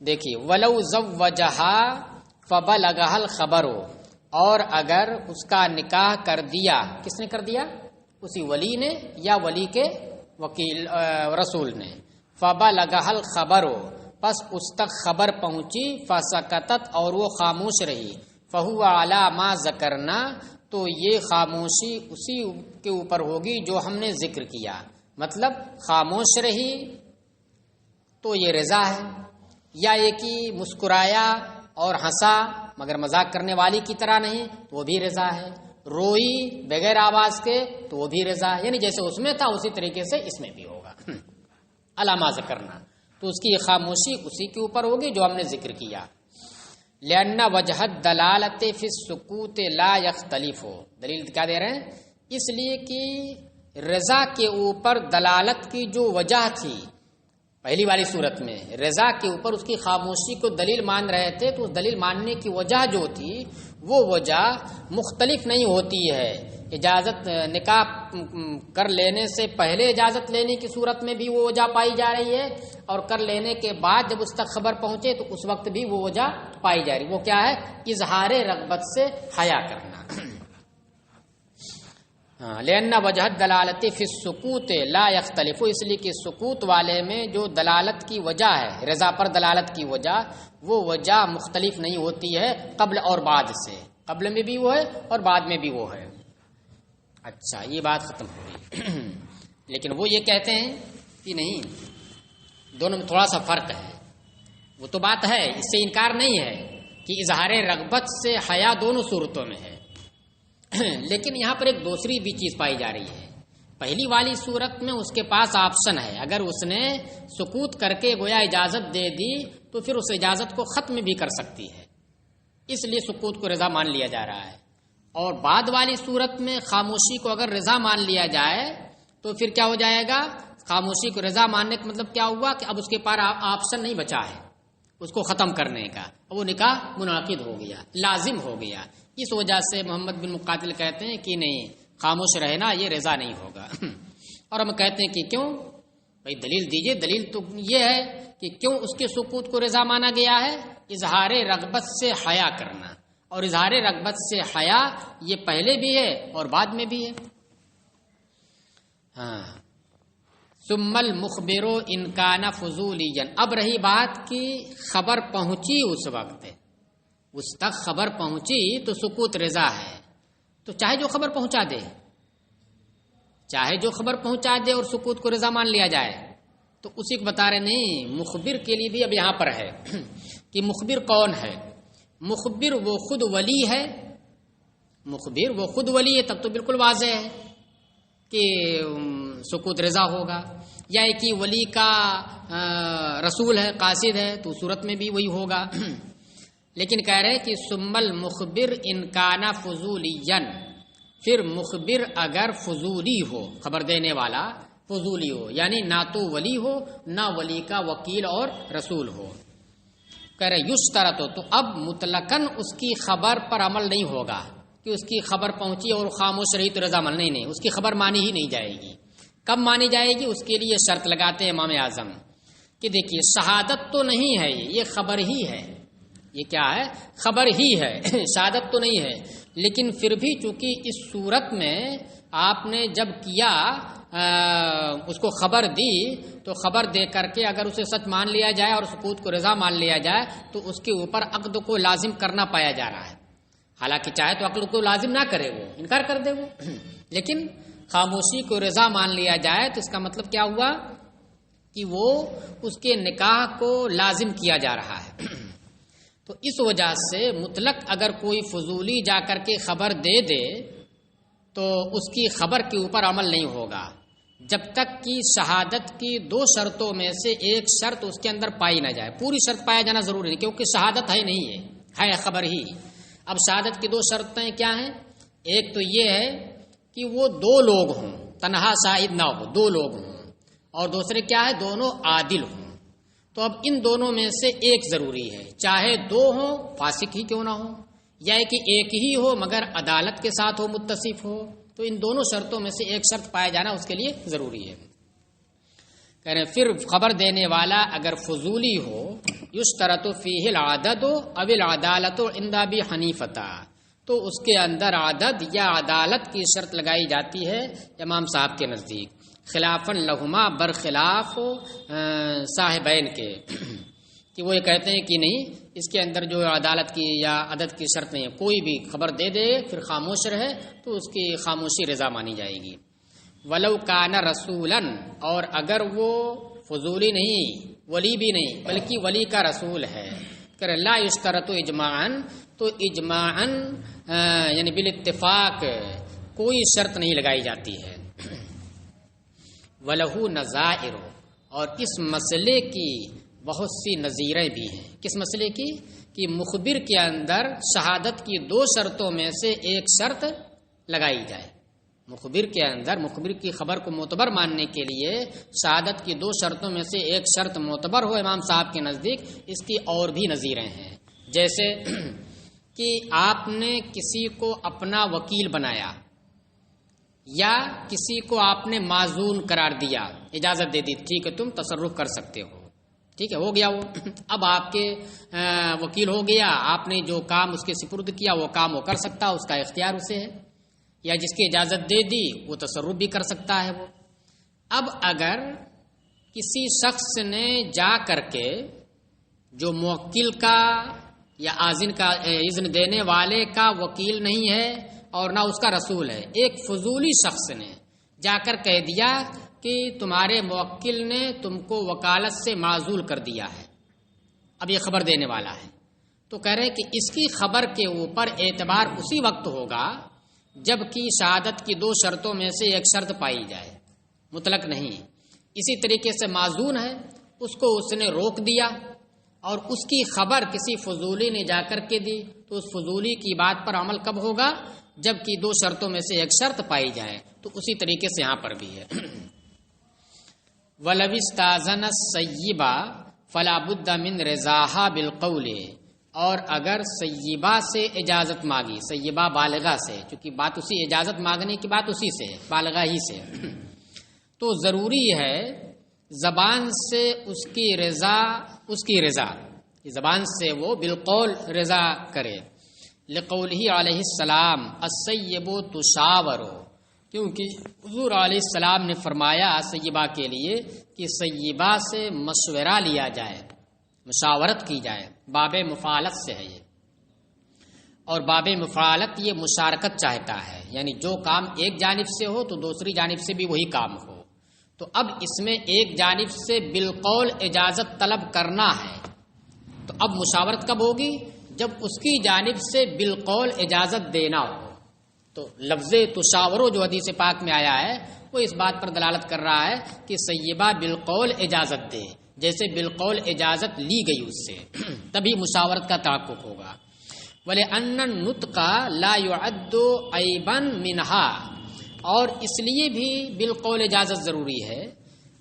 Speaker 1: دیکھیے ولو زوجہا فبلغها الخبر، اور اگر اس کا نکاح کر دیا، کس نے کر دیا؟ اسی ولی نے یا ولی کے وکیل رسول نے، فبلغها الخبر، پس اس تک خبر پہنچی، فسکتت، اور وہ خاموش رہی، فہو علی ما ذکرنا، تو یہ خاموشی اسی کے اوپر ہوگی جو ہم نے ذکر کیا، مطلب خاموش رہی تو یہ رضا ہے، یا یہ کہ مسکرایا اور ہنسا مگر مذاق کرنے والی کی طرح نہیں تو وہ بھی رضا ہے، روئی بغیر آواز کے تو وہ بھی رضا ہے، یعنی جیسے اس میں تھا اسی طریقے سے اس میں بھی ہوگا، علامہ ذکرنا، تو اس کی خاموشی اسی کے اوپر ہوگی جو ہم نے ذکر کیا۔ لأن وجہ الدلالۃ فی السکوت لا یختلف، دلیل کیا دے رہے ہیں؟ اس لیے کہ رضا کے اوپر دلالت کی جو وجہ تھی پہلی والی صورت میں، رضا کے اوپر اس کی خاموشی کو دلیل مان رہے تھے، تو اس دلیل ماننے کی وجہ جو تھی وہ وجہ مختلف نہیں ہوتی ہے۔ اجازت نکاح کر لینے سے پہلے اجازت لینے کی صورت میں بھی وہ وجہ پائی جا رہی ہے، اور کر لینے کے بعد جب اس تک خبر پہنچے تو اس وقت بھی وہ وجہ پائی جا رہی ہے۔ وہ کیا ہے؟ اظہار رغبت سے حیا کرنا۔ لأن وجہ دلالت فی السکوت لا یختلف، اس لیے کہ سکوت والے میں جو دلالت کی وجہ ہے، رضا پر دلالت کی وجہ، وہ وجہ مختلف نہیں ہوتی ہے قبل اور بعد سے، قبل میں بھی وہ ہے اور بعد میں بھی وہ ہے۔ اچھا، یہ بات ختم ہو گئی۔ لیکن وہ یہ کہتے ہیں کہ نہیں، دونوں میں تھوڑا سا فرق ہے۔ وہ تو بات ہے، اس سے انکار نہیں ہے کہ اظہار رغبت سے حیا دونوں صورتوں میں ہے، لیکن یہاں پر ایک دوسری بھی چیز پائی جا رہی ہے۔ پہلی والی صورت میں اس کے پاس آپشن ہے، اگر اس نے سکوت کر کے گویا اجازت دے دی تو پھر اس اجازت کو ختم بھی کر سکتی ہے، اس لیے سکوت کو رضا مان لیا جا رہا ہے۔ اور بعد والی صورت میں خاموشی کو اگر رضا مان لیا جائے تو پھر کیا ہو جائے گا؟ خاموشی کو رضا ماننے کا مطلب کیا ہوا کہ اب اس کے پاس آپشن نہیں بچا ہے اس کو ختم کرنے کا، اب وہ نکاح منعقد ہو گیا، لازم ہو گیا۔ اس وجہ سے محمد بن مقاتل کہتے ہیں کہ نہیں، خاموش رہنا یہ رضا نہیں ہوگا۔ اور ہم کہتے ہیں کہ کیوں؟ بھائی دلیل دیجئے۔ دلیل تو یہ ہے کہ کیوں اس کے سکوت کو رضا مانا گیا ہے؟ اظہار رغبت سے حیا کرنا، اور اظہار رغبت سے حیا یہ پہلے بھی ہے اور بعد میں بھی ہے۔ ثم المخبر ان کان فضولیا، اب رہی بات کہ خبر پہنچی اس وقت، اس تک خبر پہنچی تو سکوت رضا ہے، تو چاہے جو خبر پہنچا دے، چاہے جو خبر پہنچا دے اور سکوت کو رضا مان لیا جائے، تو اسی کو بتا رہے نہیں، مخبر کے لیے بھی اب یہاں پر ہے کہ مخبر کون ہے؟ مخبر وہ خود ولی ہے، مخبر وہ خود ولی ہے، تب تو بالکل واضح ہے کہ سکوت رضا ہوگا، یا کہ ولی کا رسول ہے، قاصد ہے، تو صورت میں بھی وہی ہوگا۔ لیکن کہہ رہے کہ ثم المخبر ان کان فضولیا، پھر مخبر اگر فضولی ہو، خبر دینے والا فضولی ہو، یعنی نہ تو ولی ہو نہ ولی کا وکیل اور رسول ہو، کہہ رہے یشترط، تو اب مطلقاً اس کی خبر پر عمل نہیں ہوگا کہ اس کی خبر پہنچی اور خاموش رہی تو رضا عمل، نہیں، اس کی خبر مانی ہی نہیں جائے گی۔ کب مانی جائے گی؟ اس کے لیے شرط لگاتے ہیں امام اعظم کہ دیکھیے شہادت تو نہیں ہے، یہ خبر ہی ہے، یہ کیا ہے؟ خبر ہی ہے، شہادت تو نہیں ہے، لیکن پھر بھی چونکہ اس صورت میں آپ نے جب کیا اس کو خبر دی، تو خبر دے کر کے اگر اسے سچ مان لیا جائے اور سکوت کو رضا مان لیا جائے تو اس کے اوپر عقد کو لازم کرنا پایا جا رہا ہے، حالانکہ چاہے تو عقد کو لازم نہ کرے، وہ انکار کر دے وہ، لیکن خاموشی کو رضا مان لیا جائے تو اس کا مطلب کیا ہوا کہ وہ اس کے نکاح کو لازم کیا جا رہا ہے۔ تو اس وجہ سے مطلق اگر کوئی فضولی جا کر کے خبر دے دے تو اس کی خبر کے اوپر عمل نہیں ہوگا جب تک کہ شہادت کی دو شرطوں میں سے ایک شرط اس کے اندر پائی نہ جائے۔ پوری شرط پایا جانا ضروری نہیں، کیونکہ شہادت ہے نہیں ہے خبر ہی۔ اب شہادت کی دو شرطیں کیا ہیں؟ ایک تو یہ ہے کہ وہ دو لوگ ہوں، تنہا شاہد نہ ہو، دو لوگ ہوں، اور دوسرے کیا ہے؟ دونوں عادل ہوں۔ تو اب ان دونوں میں سے ایک ضروری ہے، چاہے دو ہوں فاسق ہی کیوں نہ ہو، یا کہ ایک ہی ہو مگر عدالت کے ساتھ ہو، متصف ہو، تو ان دونوں شرطوں میں سے ایک شرط پایا جانا اس کے لیے ضروری ہے۔ کہہ رہے پھر خبر دینے والا اگر فضولی ہو یشترط فیہ العدد او العدالت عند ابی حنیفہ، تو اس کے اندر عدد یا عدالت کی شرط لگائی جاتی ہے امام صاحب کے نزدیک، خلافاً لہما برخلاف صاحبین کے، کہ وہ یہ کہتے ہیں کہ نہیں اس کے اندر جو عدالت کی یا عدد کی شرط نہیں ہے، کوئی بھی خبر دے دے پھر خاموش رہے تو اس کی خاموشی رضا مانی جائے گی۔ ولو کان رسولاً، اور اگر وہ فضولی نہیں، ولی بھی نہیں بلکہ ولی کا رسول ہے، کہ لا یشترط اجماعاً، تو اجماعاً یعنی بالاتفاق کوئی شرط نہیں لگائی جاتی ہے۔ وَلَهُ نَظَائِرُ، اور اس مسئلے کی بہت سی نظیریں بھی ہیں۔ کس مسئلے کی؟ کہ مخبر کے اندر شہادت کی 2 شرطوں میں سے ایک شرط لگائی جائے۔ مخبر کے اندر مخبر کی خبر کو معتبر ماننے کے لیے شہادت کی 2 شرطوں میں سے ایک شرط معتبر ہو امام صاحب کے نزدیک، اس کی اور بھی نظیریں ہیں، جیسے کہ آپ نے کسی کو اپنا وکیل بنایا یا کسی کو آپ نے معزون قرار دیا، اجازت دے دی، ٹھیک ہے تم تصرف کر سکتے ہو، ٹھیک ہے ہو گیا وہ، اب آپ کے وکیل ہو گیا، آپ نے جو کام اس کے سپرد کیا وہ کام وہ کر سکتا، اس کا اختیار اسے ہے، یا جس کی اجازت دے دی وہ تصرف بھی کر سکتا ہے وہ۔ اب اگر کسی شخص نے جا کر کے جو موکل کا یا آذن کا اذن دینے والے کا وکیل نہیں ہے اور نہ اس کا رسول ہے، ایک فضولی شخص نے جا کر کہہ دیا کہ تمہارے موکل نے تم کو وکالت سے معزول کر دیا ہے، اب یہ خبر دینے والا ہے، تو کہہ رہے کہ اس کی خبر کے اوپر اعتبار اسی وقت ہوگا جب کہ شہادت کی 2 شرطوں میں سے ایک شرط پائی جائے، مطلق نہیں۔ اسی طریقے سے معزون ہے، اس کو اس نے روک دیا اور اس کی خبر کسی فضولی نے جا کر کے دی، تو اس فضولی کی بات پر عمل کب ہوگا؟ جب کہ 2 شرطوں میں سے ایک شرط پائی جائے، تو اسی طریقے سے یہاں پر بھی ہے۔ وَلَوِ اسْتَأْذَنَ السَّيِّبَ فَلَا بُدَّ مِنْ رِضَاهَا بِالْقَوْلِ، اور اگر سیبہ سے اجازت مانگی، سیبہ بالغہ سے، چونکہ بات اسی اجازت مانگنے کی بات اسی سے، بالغہ ہی سے، تو ضروری ہے زبان سے اس کی رضا، زبان سے وہ بالقول رضا کرے۔ لقولہ علیہ السلام السیب تشاور، کیونکہ حضور علیہ السلام نے فرمایا سیبہ کے لیے کہ سیبہ سے مشورہ لیا جائے، مشاورت کی جائے، باب مفعالت سے ہے یہ، اور باب مفعالت یہ مشارکت چاہتا ہے، یعنی جو کام ایک جانب سے ہو تو دوسری جانب سے بھی وہی کام ہو، تو اب اس میں ایک جانب سے بالقول اجازت طلب کرنا ہے، تو اب مشاورت کب ہوگی؟ جب اس کی جانب سے بالقول اجازت دینا ہو۔ تو لفظ تشاورو جو حدیث پاک میں آیا ہے وہ اس بات پر دلالت کر رہا ہے کہ سیبہ بالقول اجازت دے، جیسے بالقول اجازت لی گئی اس سے، تبھی مشاورت کا تحقق ہوگا۔ وَلِأَنَّ النُّطْقَ لَا يُعَدُّ عَيْبًا مِنْهَا، اور اس لیے بھی بالقول اجازت ضروری ہے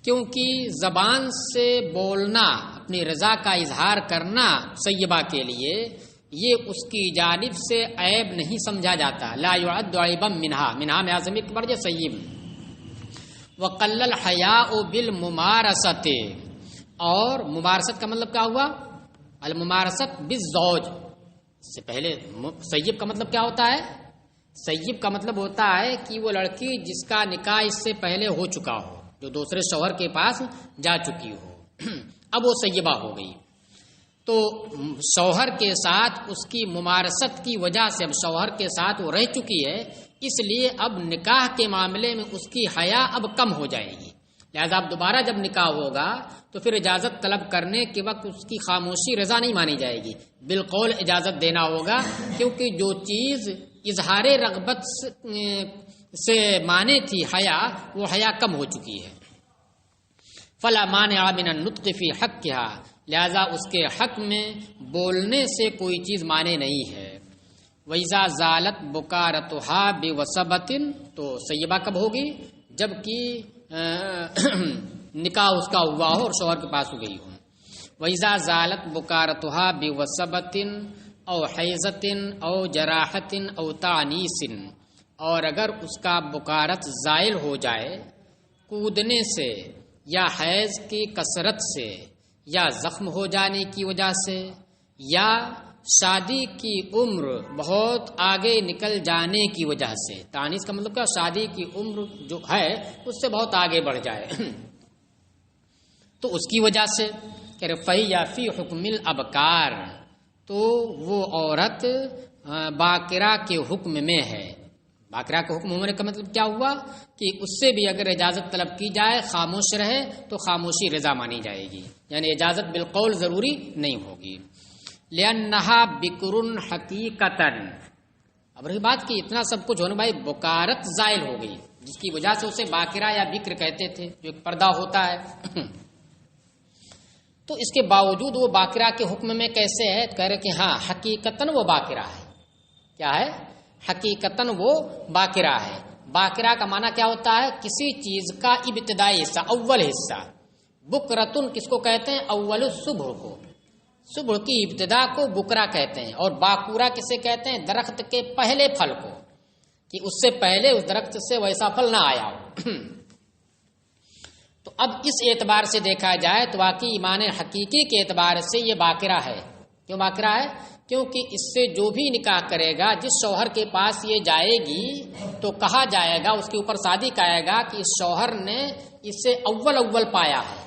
Speaker 1: کیونکہ زبان سے بولنا، اپنی رضا کا اظہار کرنا سیبہ کے لیے، یہ اس کی جانب سے عیب نہیں سمجھا جاتا، لا يعد عیبا منہا میں اعظمی کے برجے سیب۔ وقل الحیاء بالممارست، اور ممارست کا مطلب کیا ہوا؟ الممارست بالزوج، اس سے پہلے سیب کا مطلب کیا ہوتا ہے؟ سیب کا مطلب ہوتا ہے کہ وہ لڑکی جس کا نکاح اس سے پہلے ہو چکا ہو، جو دوسرے شوہر کے پاس جا چکی ہو، اب وہ سیبہ ہو گئی، تو شوہر کے ساتھ اس کی ممارست کی وجہ سے اب شوہر کے ساتھ وہ رہ چکی ہے، اس لیے اب نکاح کے معاملے میں اس کی حیا اب کم ہو جائے گی، لہذا اب دوبارہ جب نکاح ہوگا تو پھر اجازت طلب کرنے کے وقت اس کی خاموشی رضا نہیں مانی جائے گی، بالقول اجازت دینا ہوگا، کیونکہ جو چیز اظہار رغبت سے مانے تھی حیا، وہ حیا کم ہو چکی ہے۔ فلا مانع من النطق فی حقها، لہذا اس کے حق میں بولنے سے کوئی چیز مانے نہیں ہے۔ وَإِذَا زَالَتْ بُكَارَتُهَا بِوَصَبَةٍ، تو سیبہ کب ہوگی؟ جب کہ نکاح اس کا ہوا ہو اور شوہر کے پاس ہو گئی ہو۔ وَإِذَا زَالَتْ بُكَارَتُهَا بِوَصَبَةٍ أَوْ حَيْضَةٍ أَوْ جَرَاحَةٍ أَوْ تَعْنِيسٍ، اور اگر اس کا بکارت زائل ہو جائے کودنے سے یا حیض کی کثرت سے یا زخم ہو جانے کی وجہ سے یا شادی کی عمر بہت آگے نکل جانے کی وجہ سے، تانیث کا مطلب کیا، شادی کی عمر جو ہے اس سے بہت آگے بڑھ جائے تو اس کی وجہ سے کہ رفعی یا فی حکم الابکار، تو وہ عورت باقرہ کے حکم میں ہے۔ باقرہ کے حکم ہونے کا مطلب کیا ہوا کہ اس سے بھی اگر اجازت طلب کی جائے خاموش رہے تو خاموشی رضا مانی جائے گی، یعنی اجازت بالقول ضروری نہیں ہوگی۔ لأنها بکر حقیقتاً، اب رہی بات کہ اتنا سب کچھ ہونے بھائی بکارت زائل ہو گئی، جس کی وجہ سے اسے باقرہ یا بکر کہتے تھے، جو ایک پردہ ہوتا ہے تو اس کے باوجود وہ باقرہ کے حکم میں کیسے ہے؟ کہہ رہے کہ ہاں حقیقتاً وہ باقرہ ہے۔ کیا ہے؟ حقیقتاً وہ باقرہ ہے۔ باقرہ کا معنی کیا ہوتا ہے؟ کسی چیز کا ابتدائی حصہ، اول حصہ۔ بکرتن کس کو کہتے ہیں؟ اول صبح کو، صبح کی ابتدا کو بکرا کہتے ہیں۔ اور باقورہ کسے کہتے ہیں؟ درخت کے پہلے پھل کو، کہ اس سے پہلے اس درخت سے ویسا پھل نہ آیا ہو تو اب اس اعتبار سے دیکھا جائے تو واقعی ایمان حقیقی کے اعتبار سے یہ باقرہ ہے۔ کیوں باقرہ ہے؟ کیونکہ اس سے جو بھی نکاح کرے گا، جس شوہر کے پاس یہ جائے گی تو کہا جائے گا، اس کے اوپر صادق آئے گا کہ اس شوہر نے اسے اول پایا ہے،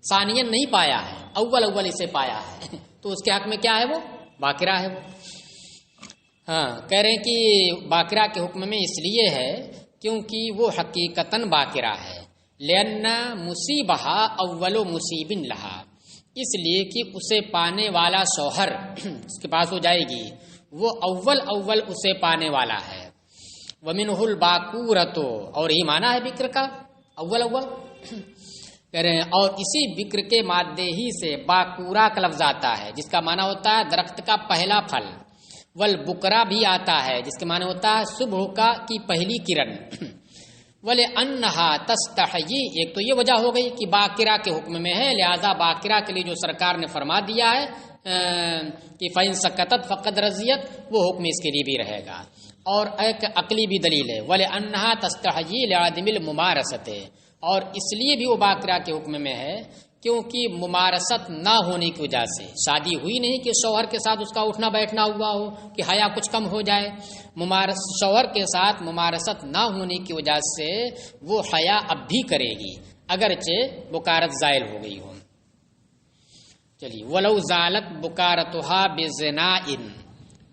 Speaker 1: ثانین نہیں پایا ہے، اول اسے پایا ہے تو اس کے حق میں کیا ہے؟ وہ باقرہ ہے۔ ہاں کہہ رہے ہیں کہ باقرہ کے حکم میں اس لیے ہے کیونکہ وہ حقیقتاً باقرہ ہے۔ لأن مصیبہا اول مصیب لہا، اس لیے کہ اسے پانے والا شوہر اس کے پاس ہو جائے گی وہ اول اسے پانے والا ہے۔ ومنہ الباقورۃ، اور یہ معنی ہے بکر کا اول کہہ رہے ہیں، اور اسی بکر کے مادے ہی سے باقورہ کا لفظ آتا ہے جس کا معنی ہوتا ہے درخت کا پہلا پھل۔ والبکرا بھی آتا ہے جس کے معنی ہوتا ہے صبح کی پہلی کرن۔ وَلِأَنَّهَا تَسْتَحْيِي، ایک تو یہ وجہ ہو گئی کہ باقرہ کے حکم میں ہے، لہذا باقرہ کے لیے جو سرکار نے فرما دیا ہے کہ فَإِن سَكَتَتْ فَقَدْ رَضِيَتْ، وہ حکم اس کے لیے بھی رہے گا۔ اور ایک عقلی بھی دلیل ہے، وَلِأَنَّهَا تَسْتَحْيِي لِعَدْمِ الْمُمَارَسَةِ، اور اس لیے بھی وہ باقرہ کے حکم میں ہے کیونکہ ممارست نہ ہونے کی وجہ سے، شادی ہوئی نہیں کہ شوہر کے ساتھ اس کا اٹھنا بیٹھنا ہوا ہو کہ حیا کچھ کم ہو جائے، شوہر کے ساتھ ممارست نہ ہونے کی وجہ سے وہ حیا اب بھی کرے گی اگرچہ بکارت زائل ہو گئی ہو۔ چلیے، وَلَوْ زَالَتْ بُكَارَتُهَا بِزِنَاءٍ،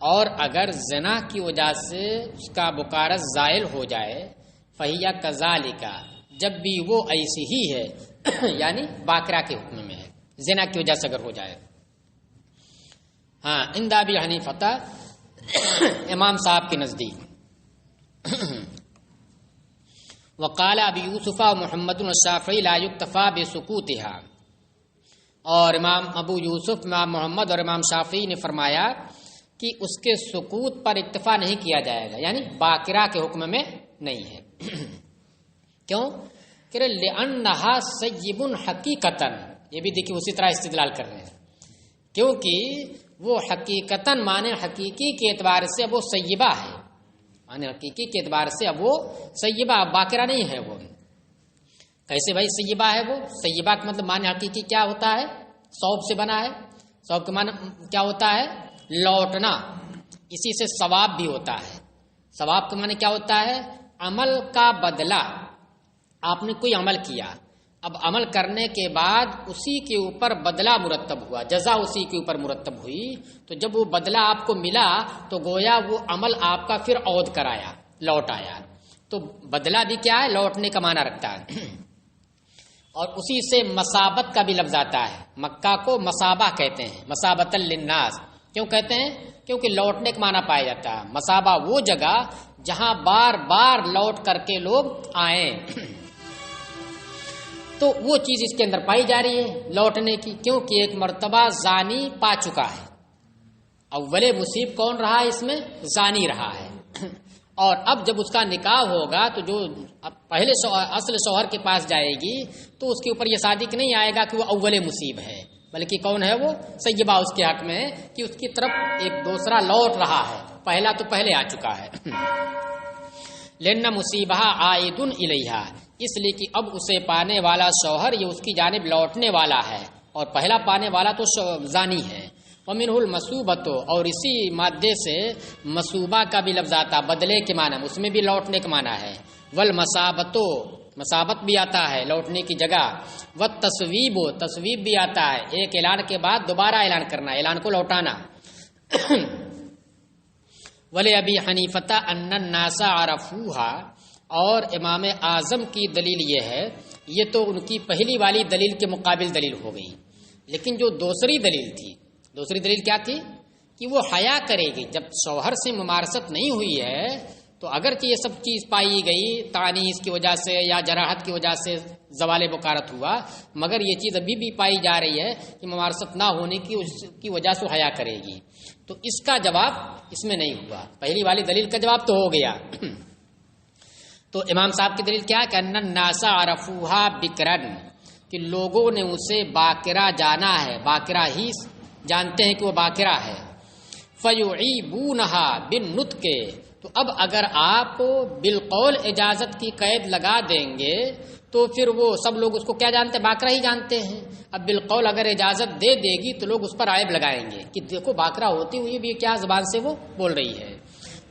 Speaker 1: اور اگر زنا کی وجہ سے اس کا بکارت زائل ہو جائے، فَهِيَ كَذَلِكَ، جب بھی وہ ایسی ہی ہے یعنی باقرہ کے حکم میں ہے، زنا کی وجہ سے اگر ہو جائے۔ ہاں عند ابی حنیفہ، امام صاحب کے نزدیک، وقال ابی یوسف محمد الشافعی لا یکتفی بسکوتها، اور امام ابو یوسف، امام محمد اور امام شافعی نے فرمایا کہ اس کے سکوت پر اکتفا نہیں کیا جائے گا، یعنی باقرہ کے حکم میں نہیں ہے۔ کیوں؟ کہ لأنہا سیب حقیقتاً، یہ بھی دیکھیے اسی طرح استدلال کر رہے ہیں، کیونکہ وہ حقیقتاً معنی حقیقی کے اعتبار سے اب وہ سیبہ ہے، معنی حقیقی کے اعتبار سے اب وہ سیبہ، باقرہ نہیں ہے۔ وہ کیسے بھائی سیبہ ہے؟ وہ سیبہ کا مطلب معنی حقیقی کیا ہوتا ہے؟ صوب سے بنا ہے، صوب کا معنی کیا ہوتا ہے؟ لوٹنا، اسی سے ثواب بھی ہوتا ہے۔ ثواب کا معنی کیا ہوتا ہے؟ عمل کا بدلہ، آپ نے کوئی عمل کیا، اب عمل کرنے کے بعد اسی کے اوپر بدلہ مرتب ہوا، جزا اسی کے اوپر مرتب ہوئی، تو جب وہ بدلہ آپ کو ملا تو گویا وہ عمل آپ کا پھر عود کرایا، لوٹ آیا، تو بدلہ بھی کیا ہے؟ لوٹنے کا معنی رکھتا ہے۔ اور اسی سے مسابت کا بھی لفظ آتا ہے، مکہ کو مسابہ کہتے ہیں، مسابۃ للناس، کیوں کہتے ہیں؟ کیونکہ لوٹنے کا معنی پایا جاتا ہے۔ مسابہ وہ جگہ جہاں بار بار لوٹ کر کے لوگ آئیں تو وہ چیز اس کے اندر پائی جا رہی ہے لوٹنے کی، کیونکہ ایک مرتبہ زانی پا چکا ہے، اول مصیب کون رہا ہے اس میں؟ زانی رہا ہے، اور اب جب اس کا نکاح ہوگا تو جو پہلے اصل شوہر کے پاس جائے گی تو اس کے اوپر یہ صادق نہیں آئے گا کہ وہ اول مصیب ہے، بلکہ کون ہے؟ وہ سیبہ اس کے حق میں ہے کہ اس کی طرف ایک دوسرا لوٹ رہا ہے، پہلا تو پہلے آ چکا ہے۔ لِأَنَّ مُصِيبَهَا عَائِدٌ إِلَيْهَا، اس لیے کہ اب اسے پانے والا شوہر یہ اس کی جانب لوٹنے والا ہے، اور پہلا پانے والا تو زانی ہے۔ ومنہ المصوبۃ، اور اسی مادے سے مصوبہ کا بھی لفظ آتا بدلے کے معنی میں، اس میں بھی لوٹنے کا معنی ہے۔ والمصابۃ، مصابت بھی آتا ہے لوٹنے کی جگہ۔ والتصویب، تصویب بھی آتا ہے ایک اعلان کے بعد دوبارہ اعلان کرنا، اعلان کو لوٹانا۔ ولی ابی حنیفہ ان الناس عرفوها، اور امام اعظم کی دلیل یہ ہے، یہ تو ان کی پہلی والی دلیل کے مقابل دلیل ہو گئی، لیکن جو دوسری دلیل تھی، دوسری دلیل کیا تھی کہ وہ حیا کرے گی جب شوہر سے ممارست نہیں ہوئی ہے، تو اگرچہ یہ سب چیز پائی گئی تانیس کی وجہ سے یا جراحت کی وجہ سے زوال بکارت ہوا، مگر یہ چیز ابھی بھی پائی جا رہی ہے کہ ممارست نہ ہونے کی وجہ سے حیا کرے گی، تو اس کا جواب اس میں نہیں ہوا، پہلی والی دلیل کا جواب تو ہو گیا۔ تو امام صاحب کی دلیل کیا ہے کہ ان الناس عرفوها بکرن، کہ لوگوں نے اسے باکرہ جانا ہے، باکرہ ہی جانتے ہیں کہ وہ باکرہ ہے۔ فیعیبونها بالنطق، تو اب اگر آپ بالقول اجازت کی قید لگا دیں گے تو پھر وہ سب لوگ اس کو کیا جانتے ہیں؟ باکرہ ہی جانتے ہیں۔ اب بالقول اگر اجازت دے دے گی تو لوگ اس پر عیب لگائیں گے کہ دیکھو باکرہ ہوتی ہوئی بھی کیا زبان سے وہ بول رہی ہے،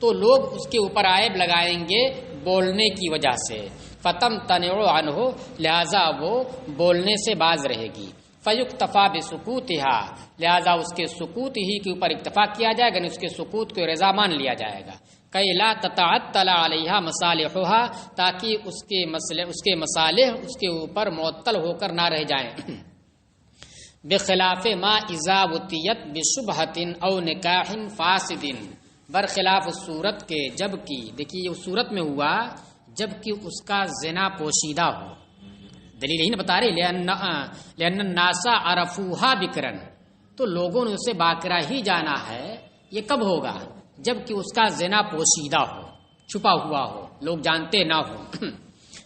Speaker 1: تو لوگ اس کے اوپر عیب لگائیں گے بولنے کی وجہ سے۔ فتمتنع عنہ، لہذا وہ بولنے سے باز رہے گی۔ فیکتفا بسکوتہا، لہذا اس کے سکوت ہی کے اوپر اکتفا کیا جائے گا، یعنی اس کے سکوت کو رضا مان لیا جائے گا۔ کہ لا تتعطل علیہا مصالحها، تاکہ اس کے مصالح اس کے اوپر معطل ہو کر نہ رہ جائیں۔ بخلاف ما اذا وطیت بشبہۃ او نکاح فاسد، برخلاف صورت کے جب کی، دیکھیے اس صورت میں ہوا جب کہ اس کا زنا پوشیدہ ہو، دلیل ہی نہ بتا رہی لأن الناس عرفوها بکرن، تو لوگوں نے اسے باکرہ ہی جانا ہے، یہ کب ہوگا؟ جب کہ اس کا زنا پوشیدہ ہو، چھپا ہوا ہو، لوگ جانتے نہ ہو۔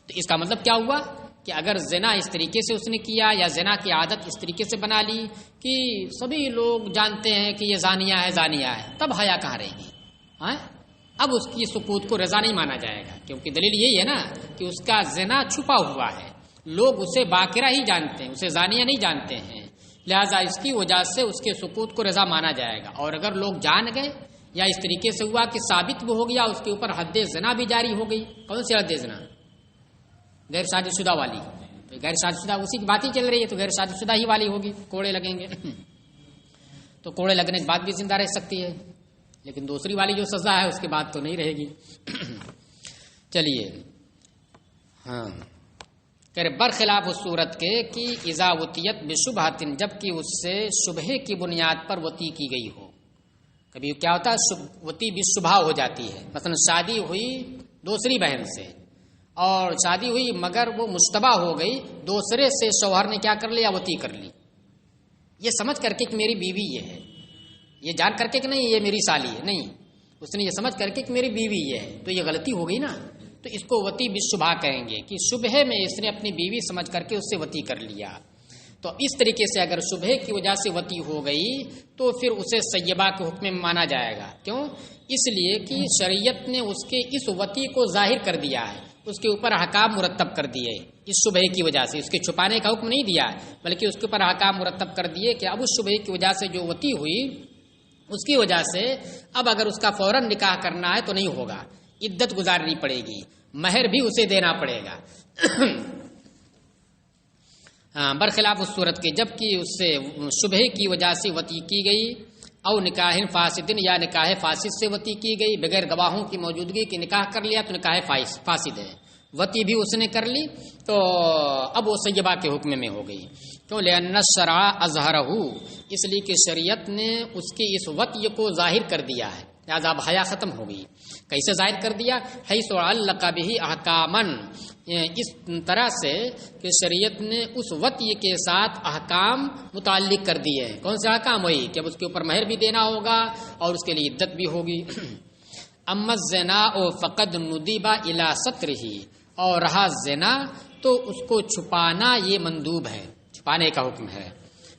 Speaker 1: تو اس کا مطلب کیا ہوا کہ اگر زنا اس طریقے سے اس نے کیا یا زنا کی عادت اس طریقے سے بنا لی کہ سبھی لوگ جانتے ہیں کہ یہ زانیہ ہے زانیہ ہے، تب حیا کہاں رہے گی؟ اب اس کی سکوت کو رضا نہیں مانا جائے گا، کیونکہ دلیل یہی ہے نا کہ اس کا زنا چھپا ہوا ہے، لوگ اسے باکرہ ہی جانتے ہیں، اسے زانیہ نہیں جانتے ہیں، لہذا اس کی وجہ سے اس کے سکوت کو رضا مانا جائے گا۔ اور اگر لوگ جان گئے یا اس طریقے سے ہوا کہ ثابت بھی ہو گیا، اس کے اوپر حد زنا بھی جاری ہو گئی۔ کون سی حد زنا؟ غیر شادی شدہ والی، تو غیر شادی شدہ اسی کی بات ہی چل رہی ہے، تو غیر شادی شدہ ہی والی ہوگی، کوڑے لگیں گے۔ تو کوڑے لگنے کے بعد بھی زندہ رہ سکتی ہے، لیکن دوسری والی جو سزا ہے اس کے بعد تو نہیں رہے گی۔ چلیے، برخلاف اس صورت کے کہ اذا وطیت بشبہۃ، جب کہ اس سے شبہے کی بنیاد پر وطی کی گئی ہو۔ کبھی کیا ہوتا ہے وطی بھی شبہ ہو جاتی ہے، مثلا شادی ہوئی دوسری بہن سے اور شادی ہوئی مگر وہ مشتبہ ہو گئی، دوسرے سے شوہر نے کیا کر لیا؟ وطی کر لی، یہ سمجھ کر کے کہ میری بیوی یہ ہے، یہ جان کر کے کہ نہیں یہ میری سالی ہے، نہیں، اس نے یہ سمجھ کر کے کہ میری بیوی یہ ہے، تو یہ غلطی ہو گئی نا، تو اس کو وطی بالشبہ کہیں گے کہ شبہے میں اس نے اپنی بیوی سمجھ کر کے اس سے وطی کر لیا۔ تو اس طریقے سے اگر شبہے کی وجہ سے وطی ہو گئی تو پھر اسے سیبہ کے حکم میں مانا جائے گا۔ کیوں؟ اس لیے کہ شریعت نے اس کے اس وطی کو ظاہر کر دیا ہے، اس کے اوپر احکام مرتب کر دیے، اس شبہے کی وجہ سے اس کے چھپانے کا حکم نہیں دیا، بلکہ اس کے اوپر احکام مرتب کر دیے کہ اب اس شبہے کی وجہ سے جو وطی ہوئی اس کی وجہ سے اب اگر اس کا فوراً نکاح کرنا ہے تو نہیں ہوگا، عدت گزارنی پڑے گی، مہر بھی اسے دینا پڑے گا۔ برخلاف اس صورت کے جب کہ اس سے شبہے کی وجہ سے وطی کی گئی، او نکاح فاسد، یا نکاح فاسد سے وطی کی گئی، بغیر گواہوں کی موجودگی کی نکاح کر لیا تو نکاح فاسد ہے، وطی بھی اس نے کر لی تو اب وہ سیبہ کے حکم میں ہو گئی۔ کیوں؟ لأن الشرع اظہرہ، اس لیے کہ شریعت نے اس کی اس وطی کو ظاہر کر دیا ہے، لہذا اب حیا ختم ہو گئی۔ کیسے ظاہر کر دیا؟ حیث علق بہ احکاما، اس طرح سے کہ شریعت نے اس وطی کے ساتھ احکام متعلق کر دیے ہیں۔ کون سے احکام؟ وہی کہ اب اس کے اوپر مہر بھی دینا ہوگا اور اس کے لیے عدت بھی ہوگی۔ اما الزنا فقد ندب الی سترہ، اور رہا زنا تو اس کو چھپانا یہ مندوب ہے، چھپانے کا حکم ہے۔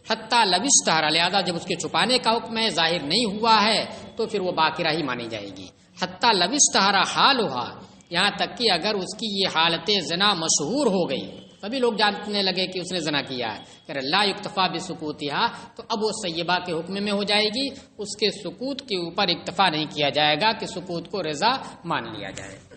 Speaker 1: حتی لو اشتہر، لہذا جب اس کے چھپانے کا حکم ہے ظاہر نہیں ہوا ہے تو پھر وہ باکرہ ہی مانی جائے گی۔ حتی لو اشتہر حالھا، یہاں تک کہ اگر اس کی یہ حالت زنا مشہور ہو گئی، سبھی لوگ جاننے لگے کہ اس نے زنا کیا ہے، کہ لا یکتفا بسکوتہا، تو اب وہ سیبہ کے حکم میں ہو جائے گی، اس کے سکوت کے اوپر اکتفا نہیں کیا جائے گا کہ سکوت کو رضا مان لیا جائے۔